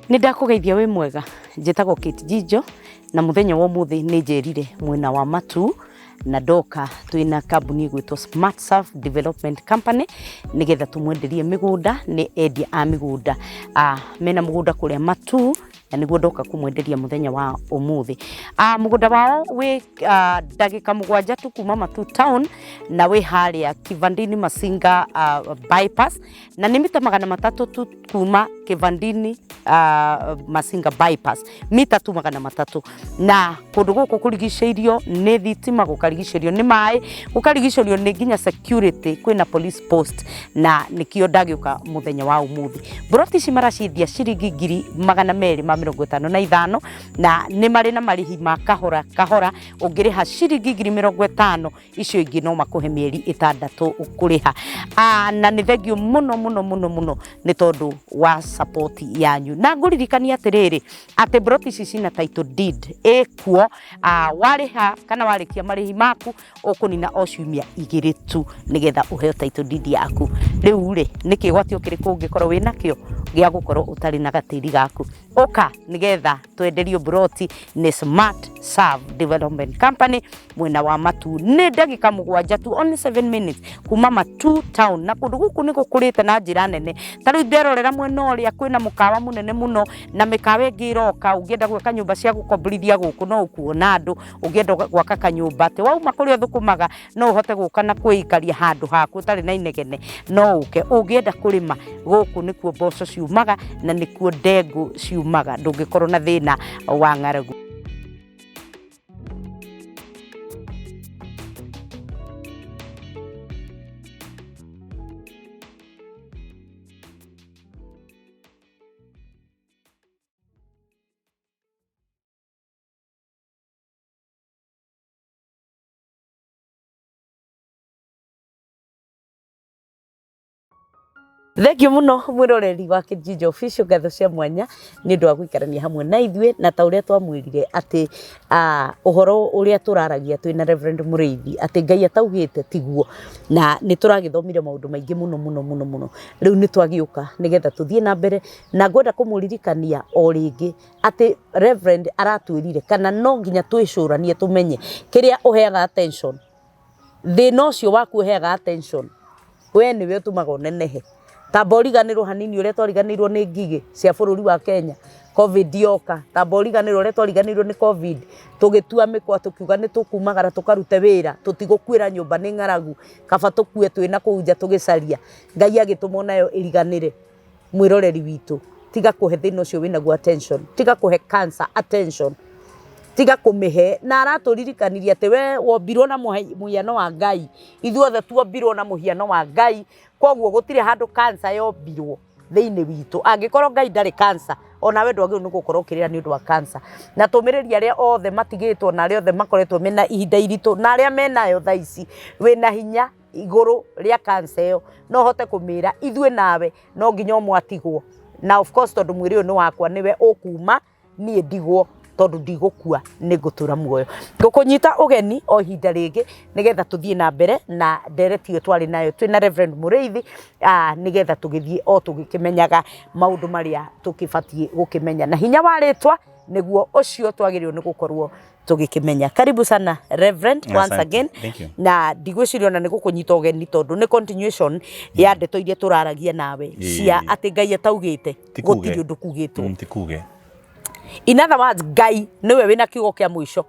Nindakugeithia wi mwega njitagwo Kate Jijo na muthenya wa muthi ni njerire mwena wa Matu na ndoka twina kambuni gwitwo Smart Surf Development Company nigetha tumwenderie migunda ni endia a migunda mena mugunda kuria Matu na niguo ndoka kumwenderia muthenya wa umuthi. Mugunda wao wi dagika 7 tu kuma Matu town na wi haria Kivandini Masinga bypass na ni mita 300 tu kuma Kivandini Masinga bypass mita tu 300 na kundu guku kurigiceirio ni thitima gukarigiceirio ni mai gukarigiceirio ni nginya security kwina police post na nikio ndagiuka muthenya wa umuthi. Broti cimaracithia ciringi 255 na ni mari na marihi ma kahora ungiriha ciringi 50 icio ingi no makuhe mieri 6 ukuriha. Na ni thengio muno ni tondu wa support yanyu na nguririkania atiriri ati broti cina title deed ekuo wariha kana warikia marihi maku ukunina ociumia 2 tu nigetha uheo title deed yaku. Riu ri nikigwatio kiriku ungikorwo wina kio gia gukorwo utari na gatiri gaku oka nigetha twenderio broti ni Smart Surf Development Company mwena wa Matu ni dagika 7 tu only 7 minutes kuma Matu town na kundu guku ni gukurite na njira nene. Tariu nderorera mwena uria kwina mukawa munene muno na mikawa ingi iroka ungienda gwaka nyumba cia gukombrithia guku no ukuona andu ungienda gwaka kanyumba te wauma kuria thukumaga no uhote guka na kuikaria handu haku tari na inegene no uke ungienda kurima guku nikuo mboco ciumaga na nikuo ndengu ciumaga ndungikorwo na thina wa ng'aragu. Thengio muno mwiroreri wa Kate Jijo official gatho cia mwanya ni ndu wa guikarania hamwe na ithue na ta uria twamwirire ati uhoro uria turaragia twina Reverend Mureithi ati Ngai ataugite tiguo na ni turagithomire maundu maingi muno riu ni twagiuka nigetha tuthie na mbere na ngwenda kumuririkania o ringi ati Reverend aratwirire kana no nginya twicuranie tumenye kiria uheaga attention thina ucio waku uheaga attention we niwe utumaga nenehe taboriganirwo hanini uria twariganirwo ni ngigi cia bururi wa Kenya covid yoka taboriganirwo uria twariganirwo ni covid tugitua mikwa tukiuga ni tukumagara tukarute wira tutigukwira nyumba ni ng'aragu kaba tukue twina kuunja tugicaria Ngai agituma nayo iriganire mwiroreri witu tiga kuhe thina ucio winaguo attention tiga kuhe cancer attention tiga kumihe na araturirikaniria ati we wombirwo na muhiano wa Ngai ithuothe tuombirwo na muhiano wa Ngai koguo gutire handu cancer yombirwo thiini witu angikorwo Ngai ndari cancer ona we ndwagirwo ni gukorwo kirira ni undu wa cancer na tumiriri aria othe matigitwo na aria othe makoretwo mena ihinda iritu na aria menayo thaici wina hinya iguru ria cancer yo no hote kumira ithue nawe no nginya omwatigwo na of course tondu mwiri uyu ni wakwa niwe ukuma nie ndigwo tondu ndigukua ni ngutura muoyo ngukunyita ugeni o hinda ringi nigetha tuthie na mbere na nderetio twari nayo twina Reverend Mureithi nigetha tugithie o tugikimenyaga maundu maria tukibatie gukimenya na hinya waritwa niguo ucio twagirirwo ni gukorwo tugikimenya. Karibu sana Reverend once again na ndigwicirio na nigukunyita ugeni tondu ni continuation ya ndeto iria turaragia nawe cia ati Ngai ataugite gutiri undu kugitwo tikuge. In other words, Ngai niwe wina kiugo kia mwisho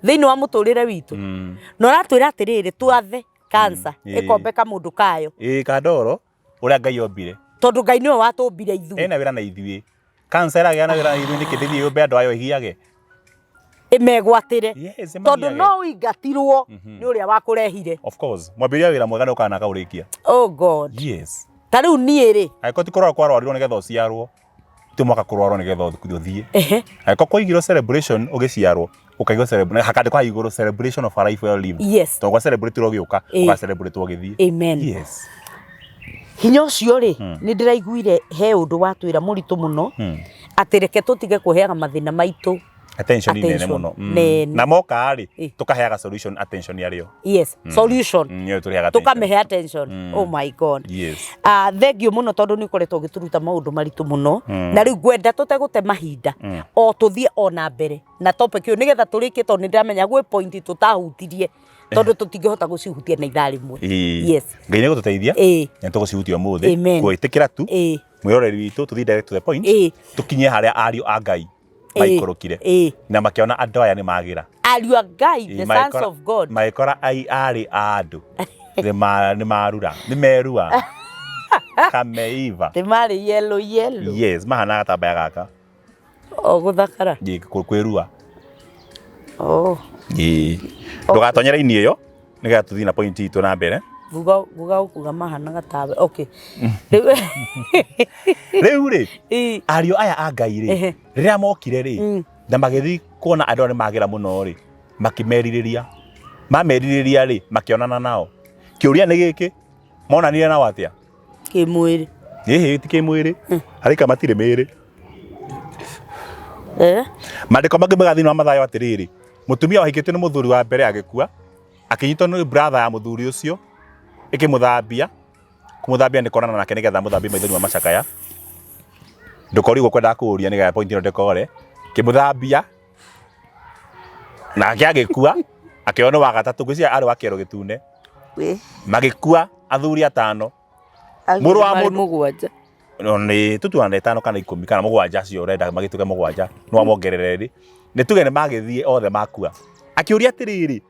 thiini wa muturire witu no ratwira atiriri twathe cancer ikombeka mundu kayo kadoro uria Ngai ombire tondu Ngai niwe watumbire ithu ena wira na ithue cancer iragia na wira na ithue nikithithi yombe andu ayo hiage imegwatire tondu no ingatirwo ni uria wakurehire. Of course mwambiria wira mwega ukana kaurikia. Oh God, yes tariu niiri aikoti kurora kwarwarirwo nigetha uciarwo tumaka kurwarwo nigetha uthie aiko kuigiro celebration ugiciarwo ukaigwo celebration hakande kwa iguru celebration of a life well lived. Yes to go celebrate ugiuka uka celebrate ugithie. Amen. Yes hinya ucio ri ni ndiraiguire he undu watwira muritu muno atireke tutige kuheaga mathina maitu attention nene muno na moka ri tukaheaga solution attention yario yes solution nyo turihaga tukamehe attention oh my god yes thengio muno tondu ni koretwo gituruta maundu maritu muno na riu gwenda tutegute mahinda o tuthie ona mbere na topic yo nigetha turike tondu ndiramenya gwe point tutahutirie tondu tutingihota gucihutia na ithaa rimwe yes ngai ni gututeithia na tugucihutia umuthi gwitikira tu mwiroreri witu tuthie direct to the point tukinye haria ario a ngai maikorokire na makiona andu aya ni magira ario a ngai the sons of god maikora ai ari andu ni marura ni merua kameiva ni mari yellow yes mahana gatambaya gaka o guthakara kwirua ndugatonyera ini iyo nigetha tuthie na point itu na mbere guga mahana gatabe okay riu ri ario aya a ngai ri riria mokire ri na magithi kuona andu ni magira muno ri makimeriria mameriria ri makionana nao kiuria ni giki monanire na watia kimwiri ti kimwiri harika matire miri mandiko mangi magathini wa mathayo atiriri mutumia wahikite ni muthuri wa mbere agikua akinyitwo ni brother ya muthuri ucio ikimuthambia kumuthambia ni korana nake nigetha muthambia maithori wa macakaya ndukorigwo kwenda kuuria nigetha point ino ndekore kimuthambia na agikua akionwo wa gatatu gwiciria ari wa kero gitune magikua athuri atano muru wa mugwanja ni tutuane 5 kana 10 kana mugwanja cio urenda magituke mugwanja no amongerereri ni tuge ni magithie othe makua akiuria atiriri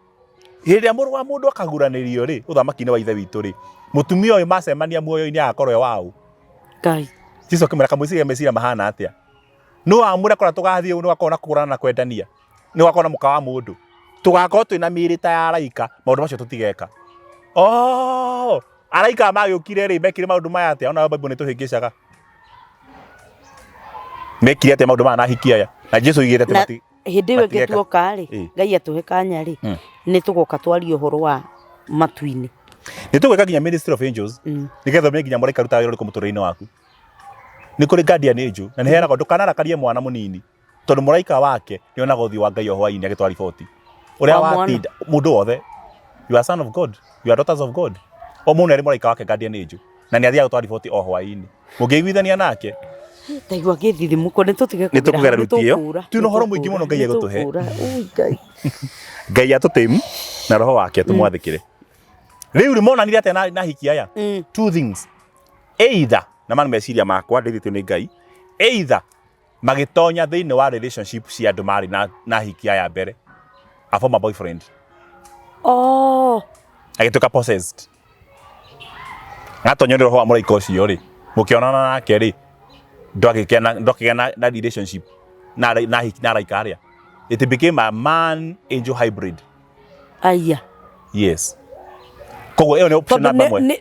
hiria muru wa mundu akaguranirio ri uthamaki-ini wa ithe witu ri mutumia uyu macemania muoyo-ini agakorwo wau ngai Jesu kimera kamwiciria meciria mahana atia no amure kora tugathie no akona kugurana na kwendania ni akona muka wa mundu tugakorwo twina miri ta ya araika maundu macio tutigeka araika magiukire ri mekire maundu maya atia ona Bible ni tuhingicaga mekire atia maundu maya na hikia ya na Jesu igire atia mati hindi we gituoka ri ngai atuhe kanya ri ni tugoka twari uhoro wa matuini ni tugweka nginya ministry of angels nigetha me nginya mũraika ruta wĩra ũrĩkũ mũtũrĩre-inĩ waku ni kuri guardian angel na nĩheragwo ndũkanarakarie mwana mũnini tondu mũraika wake nĩ onaga ũthiũ wa ngai o hwaĩ-inĩ agĩtwara riboti ũrĩa watinda mũndũ wothe you are son of god you are daughters of god o mũndũ arĩ mũraika wake guardian angel na nĩ athiaga gũtwara riboti o hwaĩ-inĩ mũngĩiguithania nake taigua gĩthithimũko nĩ tũtige nĩ tũkũgera ruti ĩyo twĩna ũhoro mũingĩ mũno ngai egũtũhe ngai atũtĩmu na roho wake tũmwathĩkĩre riu ri monanire atia na hiki aya two things either na manu meciria makwa ndithitio ni ngai either magitonya thiini wa relationship cia andu mari na hiki aya mbere a former boyfriend agituka possessed ngatonya roho wa mũraika ũcio ri mukionana nake ri ndokigena na relationship na hiki na raika aria it became a man angel hybrid aya yes kogo eo ni option namba mwe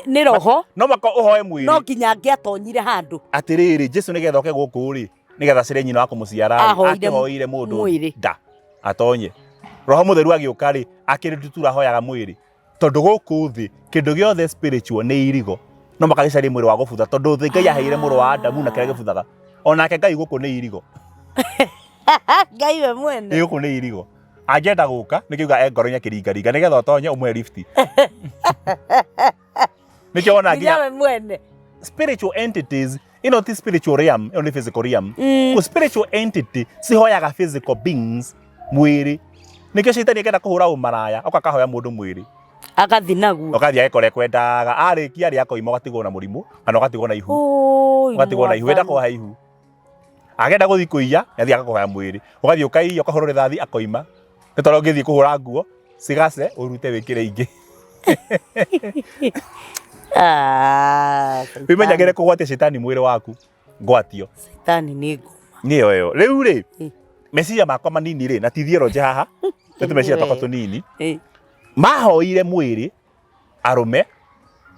ni roho no mako uhoe mwiri no nginya ngiatonyire handu atiriri Jesu nigetha oke guku ri nigetha cire nyina wa kumuciara ahoire mundu da atonye roho mutheru agiuka ri akirirutura hoyaga mwiri tondu guku thi kindu giothe spiritual ni irigo no makagicaria mwiri wa gubutha tondu thi ngai aheire muru wa Adamu na kire gibuthaga onake ngai guku ni irigo ngai we mwene guku ni irigo agenda guka nikiuga ngoro-inĩ akiringaringa nigetha utonye umwe lift nikiona nginya mwene spiritual entities ti spiritual realm only physical realm ku spiritual entity cihoyaga physical beings mwiri nikio citani akenda kuhura umaraya akahoya mundu mwiri akathi naguo akathi agekore kwendaga arikia ri akoima ugatigwo na murimu kana ugatigwo na ihu ugatigwo na ihu enda kuha ihu agenda guthi kuiya yathi akahoya mwiri ugathi ukaiya ukahurwo rithathi akoima nitoro ngithi kuhura nguo cigace urute wikire ingi wimenyagire kugwatia shetani mwiri waku ngwatio shetani ni ngoma niyo yo riu ri meciria makwa manini ri na tithiero haha tutu meciria twakwa tunini mahoire mwiri arume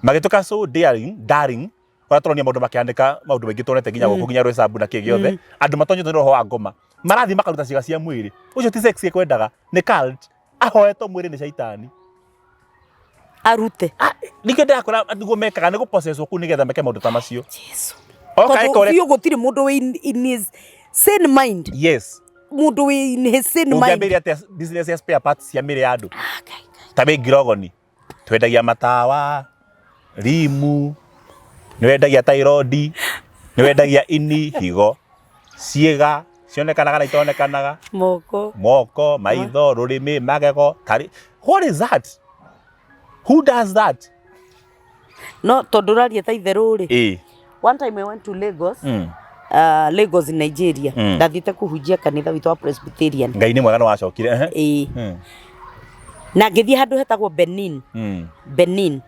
magituka so daring watoronia maundu makiandika maundu maingi tonete nginya guku nginya rwesabu na kigiothe andu matonyete roho wa ngoma marathi makaruta ciga cia mwiri ucio ti sex ekwendaga ni cult ahoeto mwiri ni shaitani arute nikenda akora andugo mekaga ni gupossesswo ku nigetha meke maundu ta macio Jesu okay kore hiyo gutiri mundu in his sane mind yes mundu in his sin mind. Ungiambia ati business ya spare parts cia mĩrĩ ya andũ. Tabe ngirogoni. Twendagia matawa, rimu, nĩwendagia tairodi, nĩwendagia ini, higo, ciĩga, cionekanaga na itonekanaga. Moko, maitho, rũrĩmĩ, magego. What is that? Who does that? No, tonduraria ta itherũ rĩ. One time I went to Lagos. Lagos in Nigeria. Ndathite kuhunjia kanitha witũ wa Presbyterian. Ngai nĩ mwega nĩ wacokire. Na ngĩthiĩ handũ hetagwo Benin. Benin.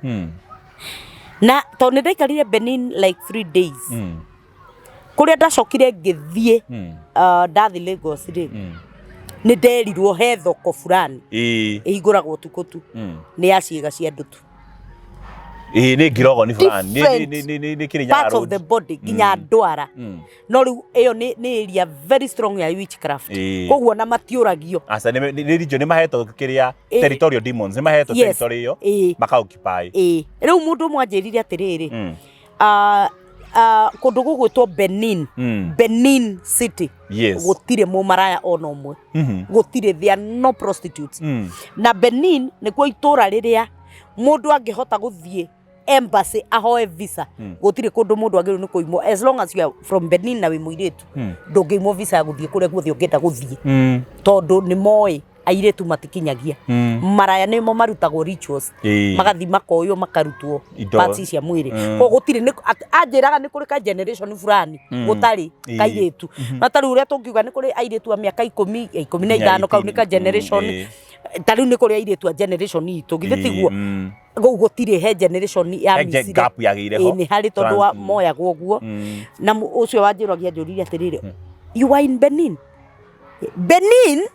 Na tondũ nĩ ndaikarire Benin like 3 days. Kũrĩa ndacokire ngĩthiĩ ndathi Lagos rĩ. Nĩ nderirwo he thoko fulani. Ĩhingũragwo ũtukũ tu. Nĩ ya ciĩga cia andũ tu. Nĩ ngirogoni fulani. Nĩ Kĩrĩnyaga part of the body nginya ndwara. No rĩu ĩyo nĩ area very strong ya witchcraft. Koguo na matiũragio. Asa nĩ region nĩ mahetwo kĩrĩa territorial demons nĩ mahetwo territory ĩyo maka-occupy. Rĩu mũndũ ũmwe anjĩrire atĩrĩrĩ. Kũndũ gũgwĩtwo Benin. Benin City. Gũtirĩ mũmaraya ona ũmwe. Gũtirĩ, there are no prostitutes. Na Benin nĩkuo itũra rĩrĩa mũndũ angĩhota gũthiĩ embassy ahoe visa. Gũtirĩ kũndũ mũndũ agĩrĩirwo nĩ kũimwo as long as you are from Benin na wĩ mũirĩtu. Ndũngĩimwo visa ya gũthiĩ kũrĩa guothe ũngĩenda gũthiĩ. Tondũ nĩ moĩ airĩtu matikinyagia. Maraya nĩmo marutagwo rituals. Magathi makoywo makarutwo parts cia mwĩrĩ. Koguo gũtirĩ anjĩraga nĩ kũrĩ ka generation fulani gũtarĩ kairĩtu. Na tarĩ ũrĩa tũngiuga nĩ kũrĩ airĩtu a mĩaka 15 kau nĩ ka generation. Tarĩ nĩ kũrĩ airĩtu a generation itũ githĩ tiguo. Gũtirĩ he generation ya Misiri. Gap yagĩire ho. Nĩ harĩ tondũ wa moyagwo ũguo. Na ũcio wanjĩragia njũririe atĩrĩrĩ. You are in Benin. Benin?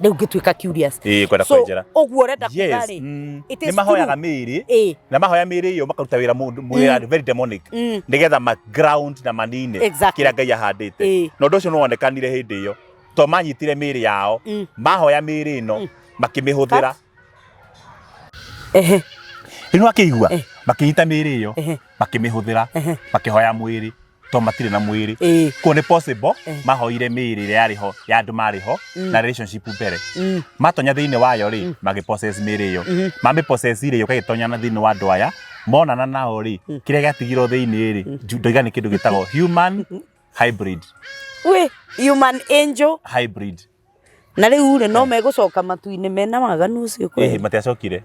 Rĩu ngĩtuĩka curious. Kwenda kwenjera. Ũguo ũrenda kuga rĩ. Nĩ mahoyaga mĩĩrĩ. Na mahoya mĩĩrĩ ĩyo makaruta wĩra mwĩra very demonic. Nĩgetha ma ground na manine kĩrĩa Ngai ahandĩte. Na ũndũ ũcio nĩ wonekanire hĩndĩ ĩyo. To manyitire mĩĩrĩ yao. Mahoya mĩĩrĩ ĩno makĩmĩhũthĩra. Rĩu wakĩigua makĩnyita mĩĩrĩ ĩyo makĩmĩhũthĩra makĩhoya mwĩrĩ. To matirĩ na mwĩrĩ. Ko nĩ possible mahoire mĩĩrĩ ĩrĩa yarĩ ho ya andũ marĩ ho na relationship mbere. Matonya thĩinĩ wayo rĩ magĩ-possess mĩĩrĩ ĩyo. Mamĩ-possess rĩ ũkagĩtonya na thĩinĩ wa andũ aya. Monana nao rĩ kĩrĩa gĩatigirwo thĩinĩ rĩ ndoiga nĩ kĩndũ gĩtagwo human hybrid. Human angel hybrid. Na rĩu rĩ no megũcoka matu-inĩ mena maganu ũcio kweli. Matiacokire.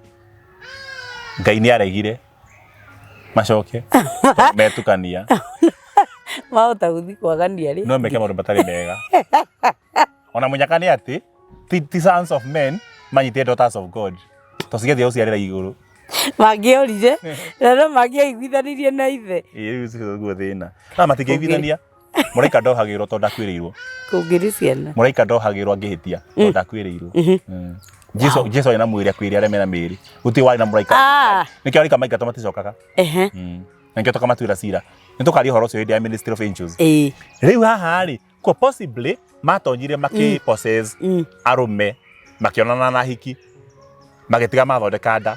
Ngai nĩ aregire macoke metukania. Mahota gũthiĩ kwagania rĩ. No meke maũndũ matarĩ mega. Ona mũnyaka nĩ atĩ ti sons of men manyitire daughters of God. Tũcigethi ũciarĩra igũrũ. Mangĩorire na no mangĩaiguithanirie na ithe. Rĩu ũguo thĩna. Na matingĩiguithania. Mũraika ndohagĩrwo tondũ ndakuĩrĩirwo. Kũngĩrĩ ciana. Mũraika ndohagĩrwo angĩhĩtia tondũ ndakuĩrĩirwo. Jesu ena mwĩrĩ akwĩrĩ arĩa mena mĩĩrĩ. Gũtirĩ warĩ na mũraika. Nĩkĩo arĩka maingata maticokaga. Na nĩkĩo tũkamatuĩra cira. Nĩ tũkaria ũhoro ũcio hĩndĩ ya ministry of angels. Rĩu haha rĩ ko possibly matonyire makĩ-possess arũme makĩonana na hiki magĩtiga mathondeka nda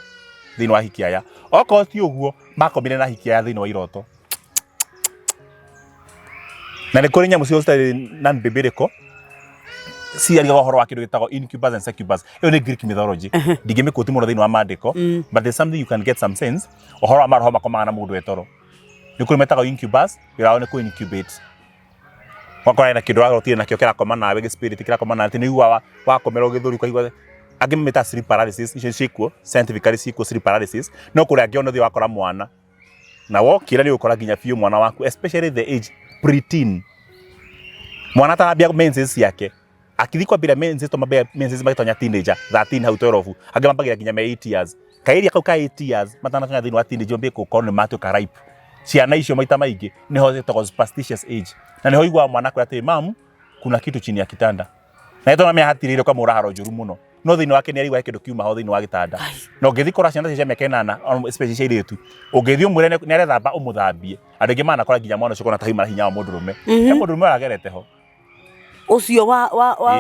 thĩinĩ wa hiki aya. Okorwo ti ũguo makomire na hiki aya thĩinĩ wa iroto. Na nĩ kũrĩ nyamũ cio citarĩ non-biblical ciariga ũhoro wa kĩndũ gĩtagwo incubus and succubus. Ĩyo nĩ Greek mythology. Ndingĩmĩkũti mũno thĩinĩ wa maandĩko, but there's something you can get some sense. Ũhoro wa maroho makomaga na mũndũ etoro. Nĩ kũrĩ metagwo incubus, wĩra wao nĩ kũ-incubate. Wakora na kĩndũ wagotire nakĩo kĩrakoma nawe gĩ-spirit kĩrakoma nawe nĩ iguaga wakomera ũgĩthũri ũkaigua angĩ meta sleep paralysis. Icio ciĩkuo scientifically ciĩkuo sleep paralysis. No kũrĩa angĩ ona thĩ wakora mwana. Na wokĩra nĩ ũgũkora nginya biũ mwana waku, especially the age preteen. Mwana atarambia menses ciake. Akithi kwambĩrĩria menses magĩtonya teenager 13 hau 12. Angĩ mambagĩrĩria nginya me 8 years. Kaĩria kau ka 8 years matanakinya thĩinĩ wa teenage mbĩ gũkorwo nĩ matuĩka ripe. Ciana icio maita maingĩ nĩho zetagwo superstitious age. Na nĩho iguaga mwana kwĩra atĩ mam kuna kitu chini ya kitanda. Na ĩtona mĩahatirĩire ũkamũra haro njũru mũno. No thĩinĩ wake nĩ arigua kĩndũ kiuma ho thĩinĩ wa gĩtanda. Na ũngĩthi kora ciana cia mĩaka 8 especially cia airĩtu. Ũngĩthi ũmwĩre nĩ arethamba ũmũthambie. Andũ aingĩ manakora nginya mwana ũcio kona ta hiuma hinya wa mũndũrũme. He mũndũrũme aragerete ho. Ũcio wa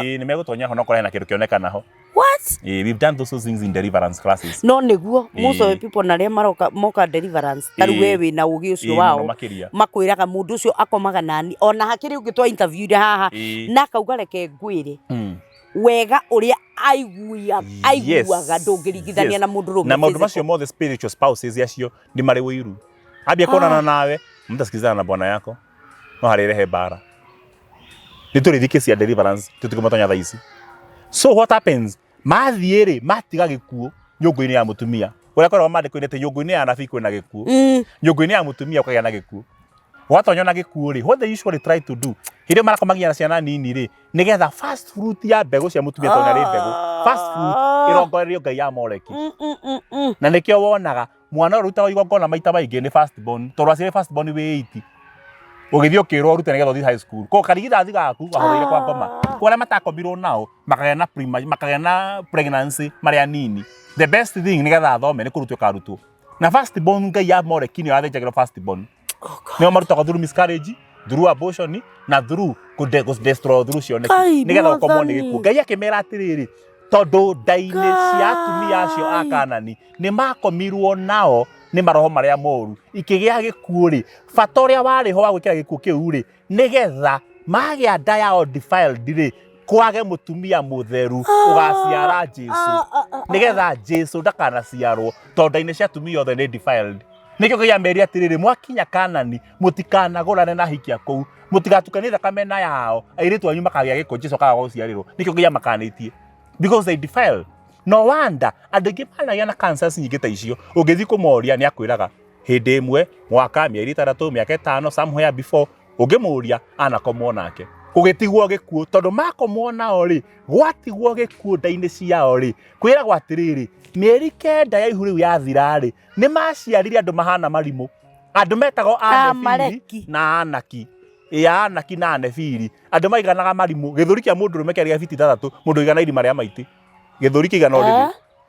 nĩ megũtonya ho no kora hena kĩndũ kĩonekana ho. What? We've done those things in deliverance classes. No niguo most of the people na ria moka deliverance taru wewe na ugi ucio wao makwiraga mundu ucio akomaga nani ona hakiri ungitwa interview ri haha na kauga reke ngwire wega uria aiguaga ndungirigithania na mundu rume na maundu macio mothe spiritual spouses yacio ni mari wiru ambia kuonana nawe mtasikizana na bwana yako no harirehe bara niturithike cia deliverance tutikumutonya thaisi. So what happens? Mathiere matiga gikuo nyungu-ini ya mutumia uria koragwo mandiko-ini ati nyungu-ini ya anabii kwina gikuo nyungu-ini ya mutumia ukagĩa na gikuo watonywo na gikuo ri what they usually try to do hĩndĩ marakomagia na ciana nini ri nigetha first fruit ya mbegu cia mutumia tondũ nĩ mbegu first fruit irongorerio Ngai ya Moleki na nĩkĩo wonaga mwana ũrutagwo igongona maita maingĩ nĩ first born tondũ aciari first born wĩ 80 ugithii ukirwo urute nigetha uthi high school ko karigithathi gaku wahoreire kwa ngoma kwa matakombirwo nao makagĩa na pregnancy maria nini the best thing nigetha athome ni kurutwo karutwo na first born Ngai ya Moleki nĩ athĩnjagĩrwo first born nĩo marutagwo through miscarriage through abortion na through destroy through cioneki nigetha ukomwo nĩ gĩkuũ Ngai akĩmera atĩrĩrĩ tondu ndainĩ cia atumia acio a Kanani nĩ makomirwo nao nĩ maroho maria moru ikĩgĩa gĩkuũ ri bata ũrĩa warĩ ho wa gwĩkĩra gĩkuũ kĩu ri nigetha magĩa nda yao defiled ri kwage mutumia mũtheru ũgaciara Jesu nigetha Jesu ndakanaciarwo tondu ndainĩ cia atumia othe nĩ defiled nikio Ngai ameria atĩrĩrĩ mwakinya Kanani mũtikanagũrane na hikia kũu mũtigatukanie thakame na yao airĩtu anyu makagĩa gĩko Jesu akaga gũciarĩrwo nikio Ngai amakanĩtie because they defile. No wonder andũ aingĩ managia na cancers nyingĩ ta icio ũngĩthiĩ kũmoria nĩ akwĩraga hĩndĩ ĩmwe mwaka mĩeri 3 mĩaka 5 somewhere before ũngĩmũria anakomwo nake gũgĩtigwo gĩkuũ tondũ makomwo nao rĩ gwatigwo gĩkuũ nda-inĩ ciao rĩ kwĩragwo atĩrĩrĩ mĩeri 9 ya ihu rĩu yathira rĩ nĩ maciarire andũ mahana marimũ andũ metagwo Anefili na Anaki Anaki na Anefili andũ maiganaga marimũ gĩthũri kĩa mũndũ rũme kĩarĩ biti 3 mũndũ igana irima rĩa maiti gĩthũri kĩigana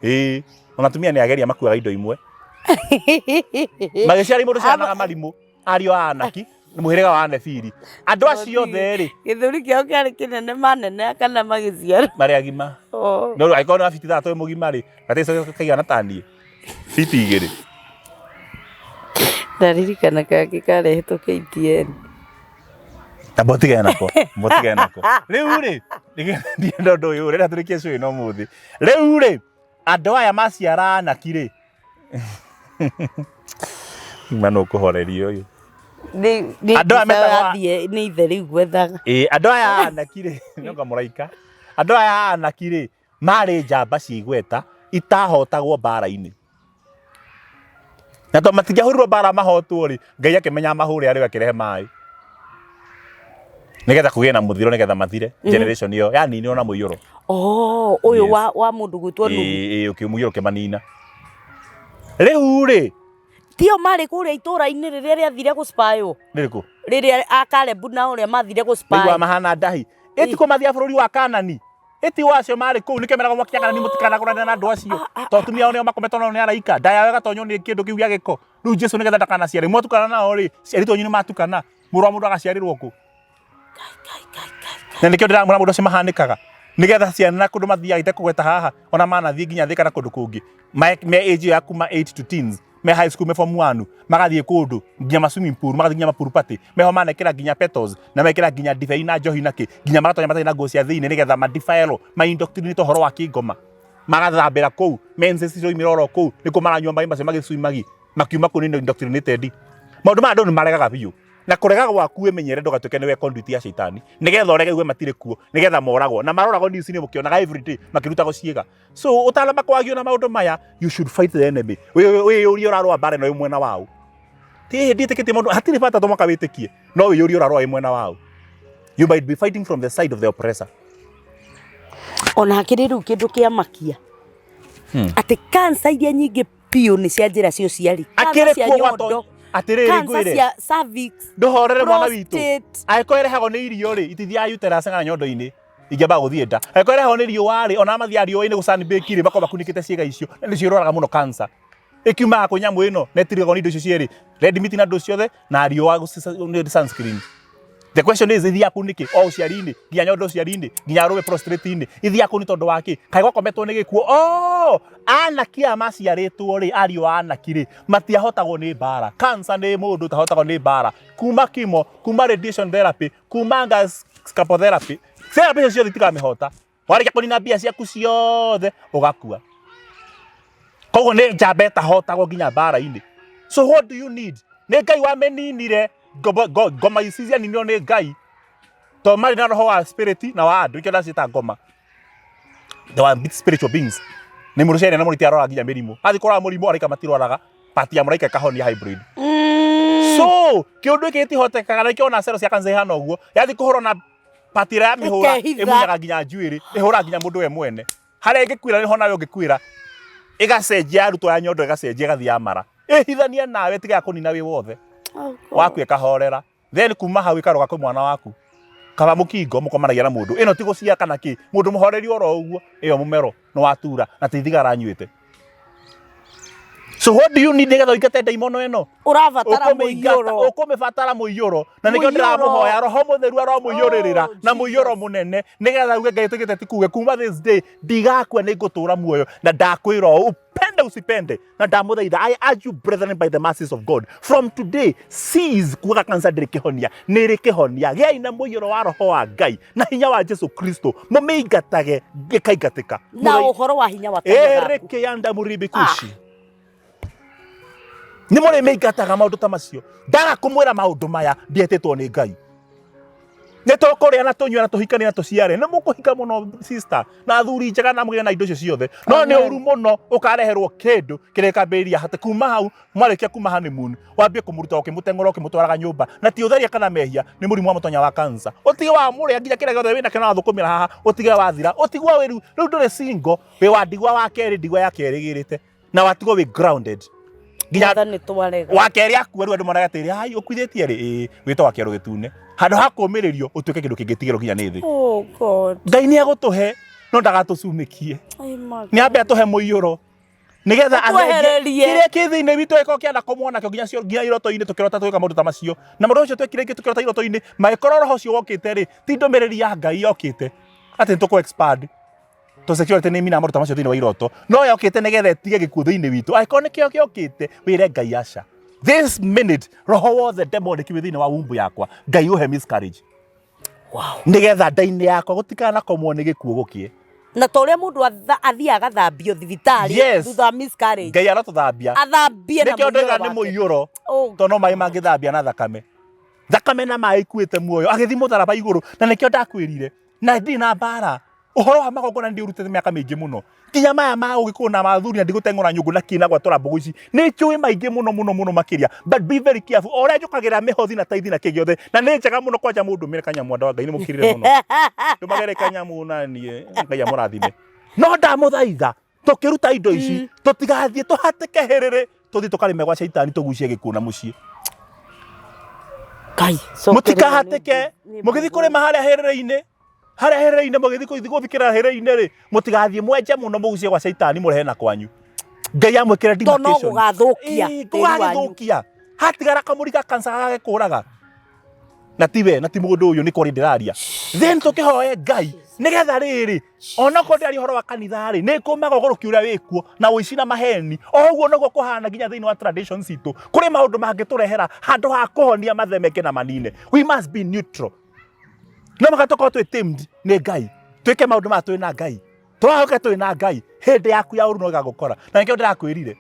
ũrĩrĩ ona atumia nĩ ageria makuaga indo imwe magĩciara mũndũ cianaga marimũ ariũ a Anaki mũhĩrĩga wa Anefili andũ acio othe rĩ gĩthũri kĩao kĩarĩ kĩnene manene kana magĩciara marĩ agima no agĩkorwo na biti 3 mũgima rĩ gatĩco kaigana taniĩ biti 2 ndaririkana kangĩ karehetwo KTN Botiga nako rĩu rĩ ndienda ũndũ ũyũ rĩrĩa tũrĩkie cũĩ no mũthĩ rĩu rĩ andũ aya maciara Anaki rĩ mano kũhoreria ũyũ andũ aya metagwo nĩ ithe rĩu gwethaga andũ aya Anaki rĩ nĩonga mũraika andũ aya Anaki rĩ marĩ njamba cigweta itahotagwo mbara-inĩ na tondũ matingĩahũrirwo mbara mahotwo rĩ Ngai akĩmenya mahũre arĩ akĩrehe maĩ nigetha kugĩe na mũthiro nigetha mathire generation ĩyo yaninirwo na mũiyũro ũyũ wa mũndũ gwĩtwo Nuhu ũkĩmũiyũro kĩmanina rĩu rĩ tio marĩ kũrĩa itũũra-inĩ rĩrĩa rĩathire gũspaywo rĩrĩkũ rĩrĩa a Kalebu na ũrĩa mathire gũspaywo nĩguo mahana ndahi ĩtiko mathiĩ bũrũri wa Kanani ĩti wacio marĩ kũu nĩkĩmeraga mwakiaga nĩ mũtikanagũrana na andũ acio tondũ atumia ao nĩo makometwo nao nĩ araika nda yao ĩgatonywo nĩ kĩndũ kĩu gĩa gĩko rĩu Jesu nĩgetha ndakanaciare mwatukana nao rĩ ciarĩtwo nyinĩ matukana mũrũ wa mũndũ agaciarĩrwo kũ na nikio ndĩramwĩra mũndũ ũcio mahanĩkaga nigetha ciana na kũndũ mathiaga itekũgweta haha ona manathiĩ nginya Thika na kũndũ kũngĩ me age ya kuma 8 to teens me high school me form 1 magathiĩ kũndũ nginya ma swimming pool magathiĩ nginya ma pool party meho manekĩra nginya petals na mekĩra nginya ndibei na njohi nake nginya magatonya matarĩ na nguo cia thĩinĩ nigetha ma defile ma indoctrinate ũhoro wa kĩngoma magathambĩra kũu menses icio imiroro kũu nĩkuo maranyua maĩ macio magĩcwimagi makiuma kũu nĩ indoctrinated maũndũ ma andũ nĩ maregaga biũ na kũrega gwaku wĩmenyere ndũgatuĩke nĩwe conduit ya shaitani nigetha ũrege uge matirĩ kuo nigetha moragwo na maroragwo news-inĩ mũkĩonaga everyday makĩrutagwo ciĩga so ũtanamba kwagio na maũndũ maya you should fight the enemy wĩyũrie ũrarũa mbara ĩno ĩ mwena wao ndiĩtĩkĩtie maũndũ hatirĩ bata tũmoka wĩtĩkie no wĩyũrie ũrarũa ĩ mwena wao you might be fighting from the side of the oppressor ona hakĩrĩ rĩu kĩndũ kĩa makia atĩ cancer iria nyingĩ biũ nĩ cia njĩra cia ũciari akĩrĩ kuo gwato atĩrĩrĩ ngwĩre cervix ndũhorere mwana witũ angĩkorwo ĩrehagwo nĩ irio rĩ itithiaga uterus kana nyondo-inĩ ingĩamba gũthiĩ nda angĩkorwo ĩrehagwo nĩ riũa rĩ ona mathiaga riũa-inĩ gũsunbake rĩ makorwo makunĩkĩte ciĩga icio na nĩcio irwaraga mũno cancer ĩkiumaga kwĩ nyamũ ĩno na ĩtirigagwo nĩ indo icio cierĩ red meat na ndũ ciothe na riũa sunscreen The question is, ithi yaku niki o uciari-ini nginya nyondo uciari-ini nginya rũwe prostrate-ini ithi yaku ni tondu waki kai gwakometwo ni gikuo anaki aya maciarĩtwo rĩ ariũ a anaki rĩ matiahotagwo nĩ mbara. Cancer nĩ mũndũ tahotagwo nĩ mbara kuma chemo kuma radiation therapy kuma scalpotherapy therapy icio ciothe itikamĩhota. Warĩkia kũnina mbia ciaku ciothe ũgakua. Koguo nĩ njamba ĩtahotagwo nginya mbara-inĩ. So what do you need? Nĩ Ngai wamĩninire ngoma ici cianinirwo nĩ Ngai to marĩ na roho wa spirit na wa andũ ikĩo ndaciĩta ngoma. They were spiritual beings. Nĩ mũndũ ciene na mũrĩti arora nginya mĩrimũ. Athi kũrora mũrimũ araika matirwaraga pati ya mũraika ĩkahonia hybrid. So kĩũndũ gĩkĩ gĩtihotekaga na kĩo na cero cia kanca ihana ũguo yathi kũhũrwo na pati ĩrĩa yamĩhũra ĩmunyaga nginya njuĩrĩ ĩhũraga nginya mũndũ we mwene. Harĩa ĩngĩkwĩra nĩho nawe ũngĩkwĩra ĩgacenjia arutwo ya nyondo ĩgacenjia ĩgathiĩ ya mara. Ĩhithania nawe tiga kũnina wĩ wothe. Waku ĩkahorera. Then kuma hau ĩkaroga kwĩ mwana waku. Kaba mũkingo mũkomanagia na mũndũ. Ĩno ti gũcia kana kĩ. Mũndũ mũhoreri oro ũguo. Ĩyo mũmero nĩ watura na ti thigara nyuĩte. So what do you need nĩgetha ũingate ndaimono ĩno? Ũrabatara mũiyũro. Ũkũmĩbatara mũiyũro. Na nĩkĩo ndĩramũhoya roho mũtheru aromũiyũrĩrĩra na mũiyũro mũnene nĩgetha uge Ngai tũgĩte tikuge kuma this day ndigakua nĩngũtũra muoyo na ndakwĩra upende usipende na ndamũthaitha I urge you brethren by the mercies of God from today cease kuga kanca ndĩrĩ kĩhonia nĩrĩ kĩhonia gĩai na mũiyũro wa roho wa Ngai na hinya wa Jesu Kristo mũmĩingatage gĩkaingatĩka na ũhoro wa hinya wa tene ereke yanda mũribi kushi. Nĩ mũrĩmĩingataga maũndũ ta macio. Ndaga kũmwĩra maũndũ maya ndietĩtwo nĩ Ngai. Nĩ tũkũrĩa na tũnyue na tũhikanie na tũciare. Nĩ mũkũhika mũno sister na athuri njega na mũgĩe na indo icio ciothe. No nĩ ũru mũno ũkareherwo kĩndũ kĩrĩa kambĩrĩria hate kuma hau mwarĩkia kuma honeymoon wambie kũmũruta ũkĩmũteng'ũra ũkĩmũtwaraga nyũmba na ti ũtheria kana mehia nĩ mũrimũ wa mũtonya wa cancer. Ũtige wa mũrĩa nginya kĩrĩa gĩothe wĩna kĩo na thũkũmĩra haha ũtige wathira ũtigwo wĩru rĩu ndũrĩ single wĩ wa ndigwa wa kerĩ ndigwa yake ĩrĩgĩrĩte na watigwo wĩ grounded. Nginya nĩ twarega. Wakeri akua rĩu andũ maraga atĩrĩ hai ũkuithĩtie rĩ wĩtwo wa kĩero gĩtune. Handũ ha kũũmĩrĩrio ũtuĩke kĩndũ kĩngĩtigĩrwo nginya nĩ thĩ. Oh God. Ngai nĩ agũtũhe no ndagatũcumĩkie. Nĩ ambe atũhe mũiyũro. Nĩgetha kĩrĩa kĩ thĩinĩ witũ gĩkorwo kĩenda kũmwona kĩo nginya iroto-inĩ tũkĩrota twĩka maũndũ ta macio. Na mũndũ ũcio twekire ingĩ tũkĩrota iroto-inĩ mangĩkorwo roho ũcio wokĩte rĩ ti ndũmĩrĩri ya Ngai yokĩte. Atĩ nĩtũkũ expand. To security nĩ mina maruta macio thĩinĩ wa iroto no yokĩte nĩgetha ĩtige gĩkuũ thĩinĩ witũ angĩkorwo nĩkĩo gĩokĩte wĩre Ngai aca this minute roho wothe demonic wĩ thĩinĩ wa wumbu yakwa Ngai ũhe miscarriage nĩgetha nda-inĩ yakwa gũtikanakomwo nĩ gĩkuũ gũkĩe na ta ũrĩa mũndũ athiaga gathambio thibitarĩ thutha wa miscarriage Ngai aratũthambia athambie na nĩkĩo ndoiga nĩ mũiyũro tondũ no maĩ mangĩthambia na thakame na maĩ ikuĩte muoyo agĩthiĩ mũtharaba igũrũ na nĩkĩo ndakwĩrire na ndirĩ na mbara. Ũhoro wa magongona nĩ ũrutĩte mĩaka mĩingĩ mũno. Nginya maya ma ũgĩkũyũ na mathuri na ndigũteng'ũra nyũngũ na kĩna gwatũra mbũgũ ici nĩ njũĩ maingĩ mũno makĩria but be very careful. O ũrĩa njũkagĩra mĩhothi na taithi na kĩ gĩothe na nĩ njega mũno kwanja mũndũ mĩre kanyamũ andũ a Ngai nĩ mũkirire mũno. Ndũmagere kanyamũ na niĩ Ngai amũrathime. No ndamũthaitha tũkĩruta indo ici tũtigathiĩ tũhatĩke hĩrĩrĩ tũthiĩ tũkarĩme gwa caitani tũgucie gĩkuũ na mũciĩ. Ngai mũtikahatĩke mũgĩthiĩ kũrĩma harĩa hĩrĩrĩ-inĩ harĩa hĩrĩrĩ-inĩ mũgĩthiĩ gũthikĩra hĩrĩrĩ-inĩ rĩ mũtigathiĩ mwenje mũno mũgucie gwa caitani mũrehe na kwanyu. Ngai amwĩkĩre demarcation gũgathũkia hatigara kamũri ga cancer gagĩkũraga na tiwe na ti mũndũ ũyũ nĩ kũrĩ ndĩraria. Then tũkĩhoe Ngai nĩgetha rĩrĩ onakorwo ndĩrari ũhoro wa kanitha rĩ nĩ kũmaga ũgũrũki ũrĩa wĩkuo na ũici na maheni o ũguo noguo kũhana nginya thĩinĩ wa traditions citũ. Kũrĩ maũndũ mangĩtũrehera handũ ha kũhonia mathemeke na manine. We must be neutral. No magatokorwo twĩ tamed nĩ Ngai twĩke maũndũ maya twĩ na Ngai tũrahoka twĩ na Ngai hĩndĩ yaku ya ũru no ĩgagũkora na nĩkĩo ndĩrakwĩrire.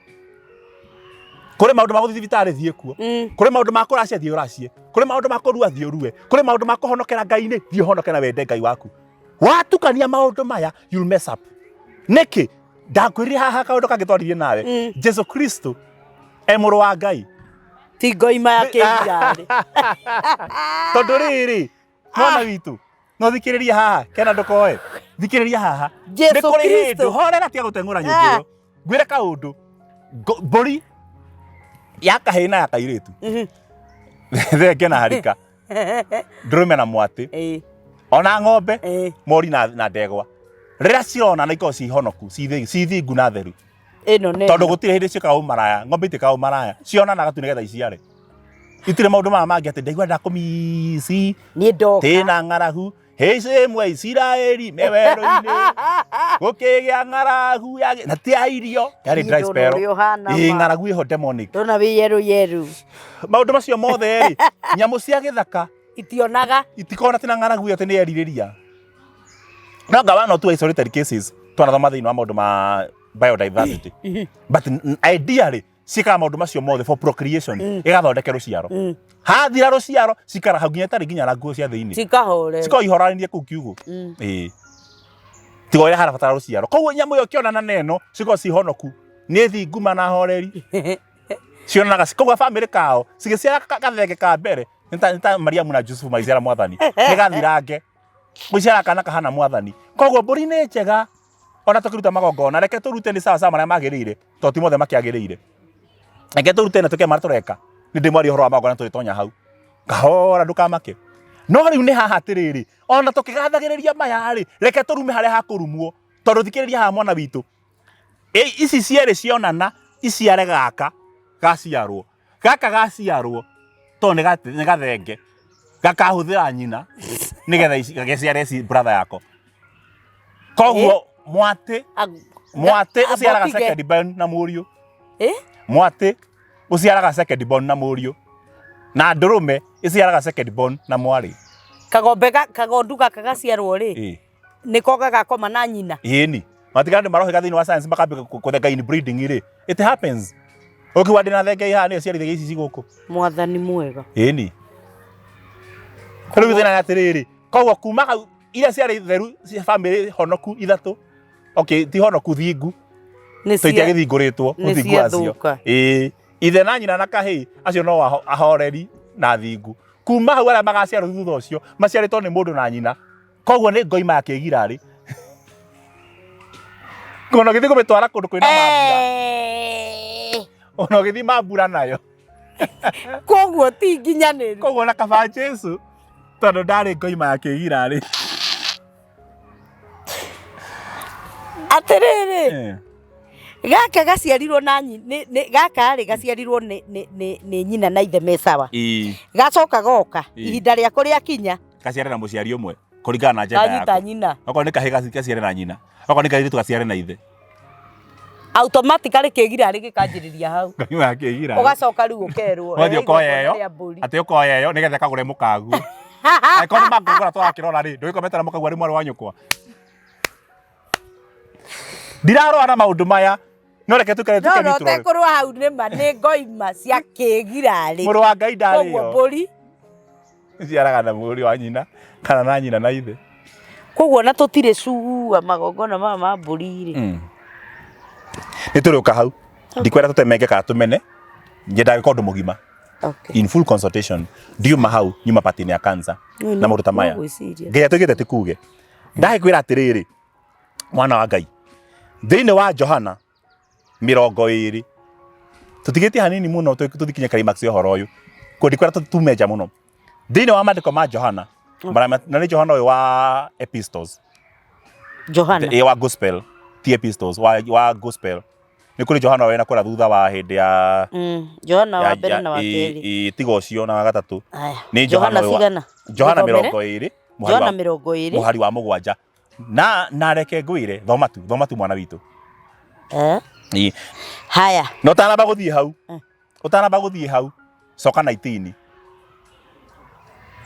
Kũrĩ maũndũ ma gũthiĩ thibitarĩ thiĩ kuo kũrĩ maũndũ ma kũracia thiĩ ũracie kũrĩ maũndũ ma kũrua thiĩ ũrue kũrĩ maũndũ ma kũhonokera Ngai-inĩ thiĩ ũhonoke na wende Ngai waku. Watukania maũndũ maya you'll mess up. Nĩkĩ ndakwĩrire haha kaũndũ kangĩtwarithie nawe Jesu Kristo mũrũ wa Ngai ti ngoima ya kĩndirarĩ tondũ rĩrĩ mwana witũ no thikĩrĩria haha kena ndũkoe thikĩrĩria haha nĩ kũrĩ hĩndũ horera tiga gũteng'ũra nyũngũ ĩyo ngwĩre kaũndũ mbũri ya kahĩĩ na ya kairĩtu thenge na harika ndũrũme na mwatĩ ona ng'ombe mori na ndegwa rĩrĩa cirona na ikorwo cihonoku cithingu na theru tondũ gũtirĩ hĩndĩ ciĩkaga ũmaraya ng'ombe itĩkaga ũmaraya cionanaga tu nĩgetha iciare itire maundu mama mangi ati ndaigua ndakumisi ni ndoka tina ng'aragu hece mwe Isiraeli mewero-ini gukigia ng'aragu na ti irio yari dry spell ng'aragu iho demonic ndona wi yeru maundu macio mothe ri nyamu cia githaka itionaga itikona tina ng'aragu iyo tene yeririria no ngawa no tu isolated cases twanathoma thiini wa maundu ma biodiversity but ideally cikaga maundu macio mothe for procreation igathondeke ruciaro hathira ruciaro cikara hau nginya tari nginya na nguo cia thiini cikoihoranirie kuu kiugo tigo ira harabatara ruciaro koguo nyamu iyo kionana neno ciko cihonoku ni thinguma na horeri cionanaga koguo family kao cigiciara gathenge ka mbere nita Mariamu na Jusufu maiciara mwathani nigathirange guciara kana kahana mwathani koguo mburi ni njega ona tukiruta magongona reke turute ni sawa maria magirire to ti mothe makiagirire reke turute na tuke mara tureka ni ndimwari horo wa magongona turitonya hau kahora ndukamake no riu ni haha atiriri ona tukigathagiriria maya ri reke turume haria hakurumwo tondu thikiriria ha mwana witu ici ciere cionana iciare gaka gaciarwo to ni gathenge gakahuthira nyina nigetha geciare ci brother yako koguo mwate uciaraga second born na muriu mwate uciaraga second born na muriu na ndurume iciaraga second born na mwari kagondu gaka gaciarwo ri niko gagakoma na nyina ni matigande marohe gathini wa science makabe kuthenga inbreeding ri it happens ukiwa ndina thenge iha ni ciarithagia ici ciguku mwathani mwega ni riu thina atiriri koguo kuma hau ira ciari theru cia family honoku ithatu okay ti honoku thingu toitia githinguritwo uthingu acio ithe na nyina na kahii acio no ahoreri na thingu kuma hau aria magaciarwo thutha ucio maciaritwo ni mundu na nyina koguo ni ngoima ya kigirari kono githi kumitwara kundu kwina mambura ono githi mambura nayo koguo ti nginyaniru koguo na kaba Jesu tondu ndari ngoima ya kigirari atiriri gaka gaciarirwo na gaka ri gaciarirwo ni nyina na ithe mesawa gacoka goka ihinda ria kuria kinya gaciare na muciari umwe kuringana na njenda yako nyina okorwo ni kahiga gaciare na nyina okorwo ni kahiga gaciare na ithe automatically kigirari gikanjiriria hau ngoima ya kigirari ugacoka riu ukerwo wathi ukoyeyo ati ukoyeyo nigetha kagure mukagu akorwo magugura twakirora ri ndugikometera mukagu ari mwari wa nyukwa ndirarora maundu maya no reke tukare tukeni no tekurwa hau ni ngoima cia kigirari muru wa Ngai ndari yo koguo mburi ciaraga na muri wa nyina kana na nyina na ithe koguo na tutire cua magongona ma mburi ri ni turiuka hau ndikwera tutemenge kana tumene ngenda gikondu mugima in full consultation ndiuma hau nyuma patini ya cancer na maundu ta maya ngai atugite tikuge ndagikwira atiriri mwana wa Ngai thiini wa Johana 20 tutigitie hanini muno tuthikinye climax yo horo uyu kundikwira tumeja muno thiini wa mandiko ma Johana na ni Johana uyu wa epistles Johana wa gospel ti epistles wa gospel ni kuri Johana we na kura thutha wa hindi ya Johana wa mbere na wa keri tigo cio na wa gatatu ni Johana cigana Johana 20 Johana 20 muhari wa mugwanja na reke ngwire thoma tu mwana witu haya no tanamba guthie hau soka 19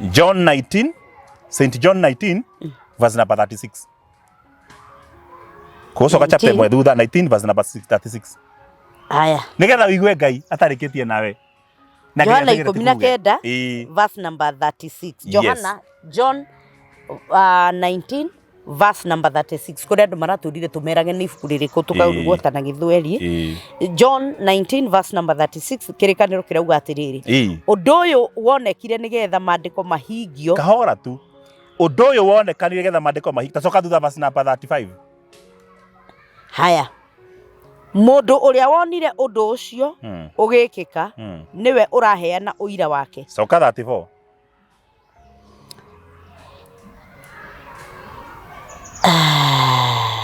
John 19 St John 19 verse number 36 kusoka chapter mwe thutha 19 verse number 36 haya nigetha wigue Ngai atarikitie nawe Johana 19 verse number 36 John 19 verse number 36 kuria andu maraturire tumerage ni ibuku ririku tukaurugota na githweri John 19 verse number 36 kirikaniro kirauga atiriri undu uyu wonekire nigetha mandiko mahingio kahora tu undu uyu wonekanire nigetha mandiko mahingio tacoka thutha verse number 35 haya mundu uria wonire undu ucio ugikika niwe uraheana uira wake coka 34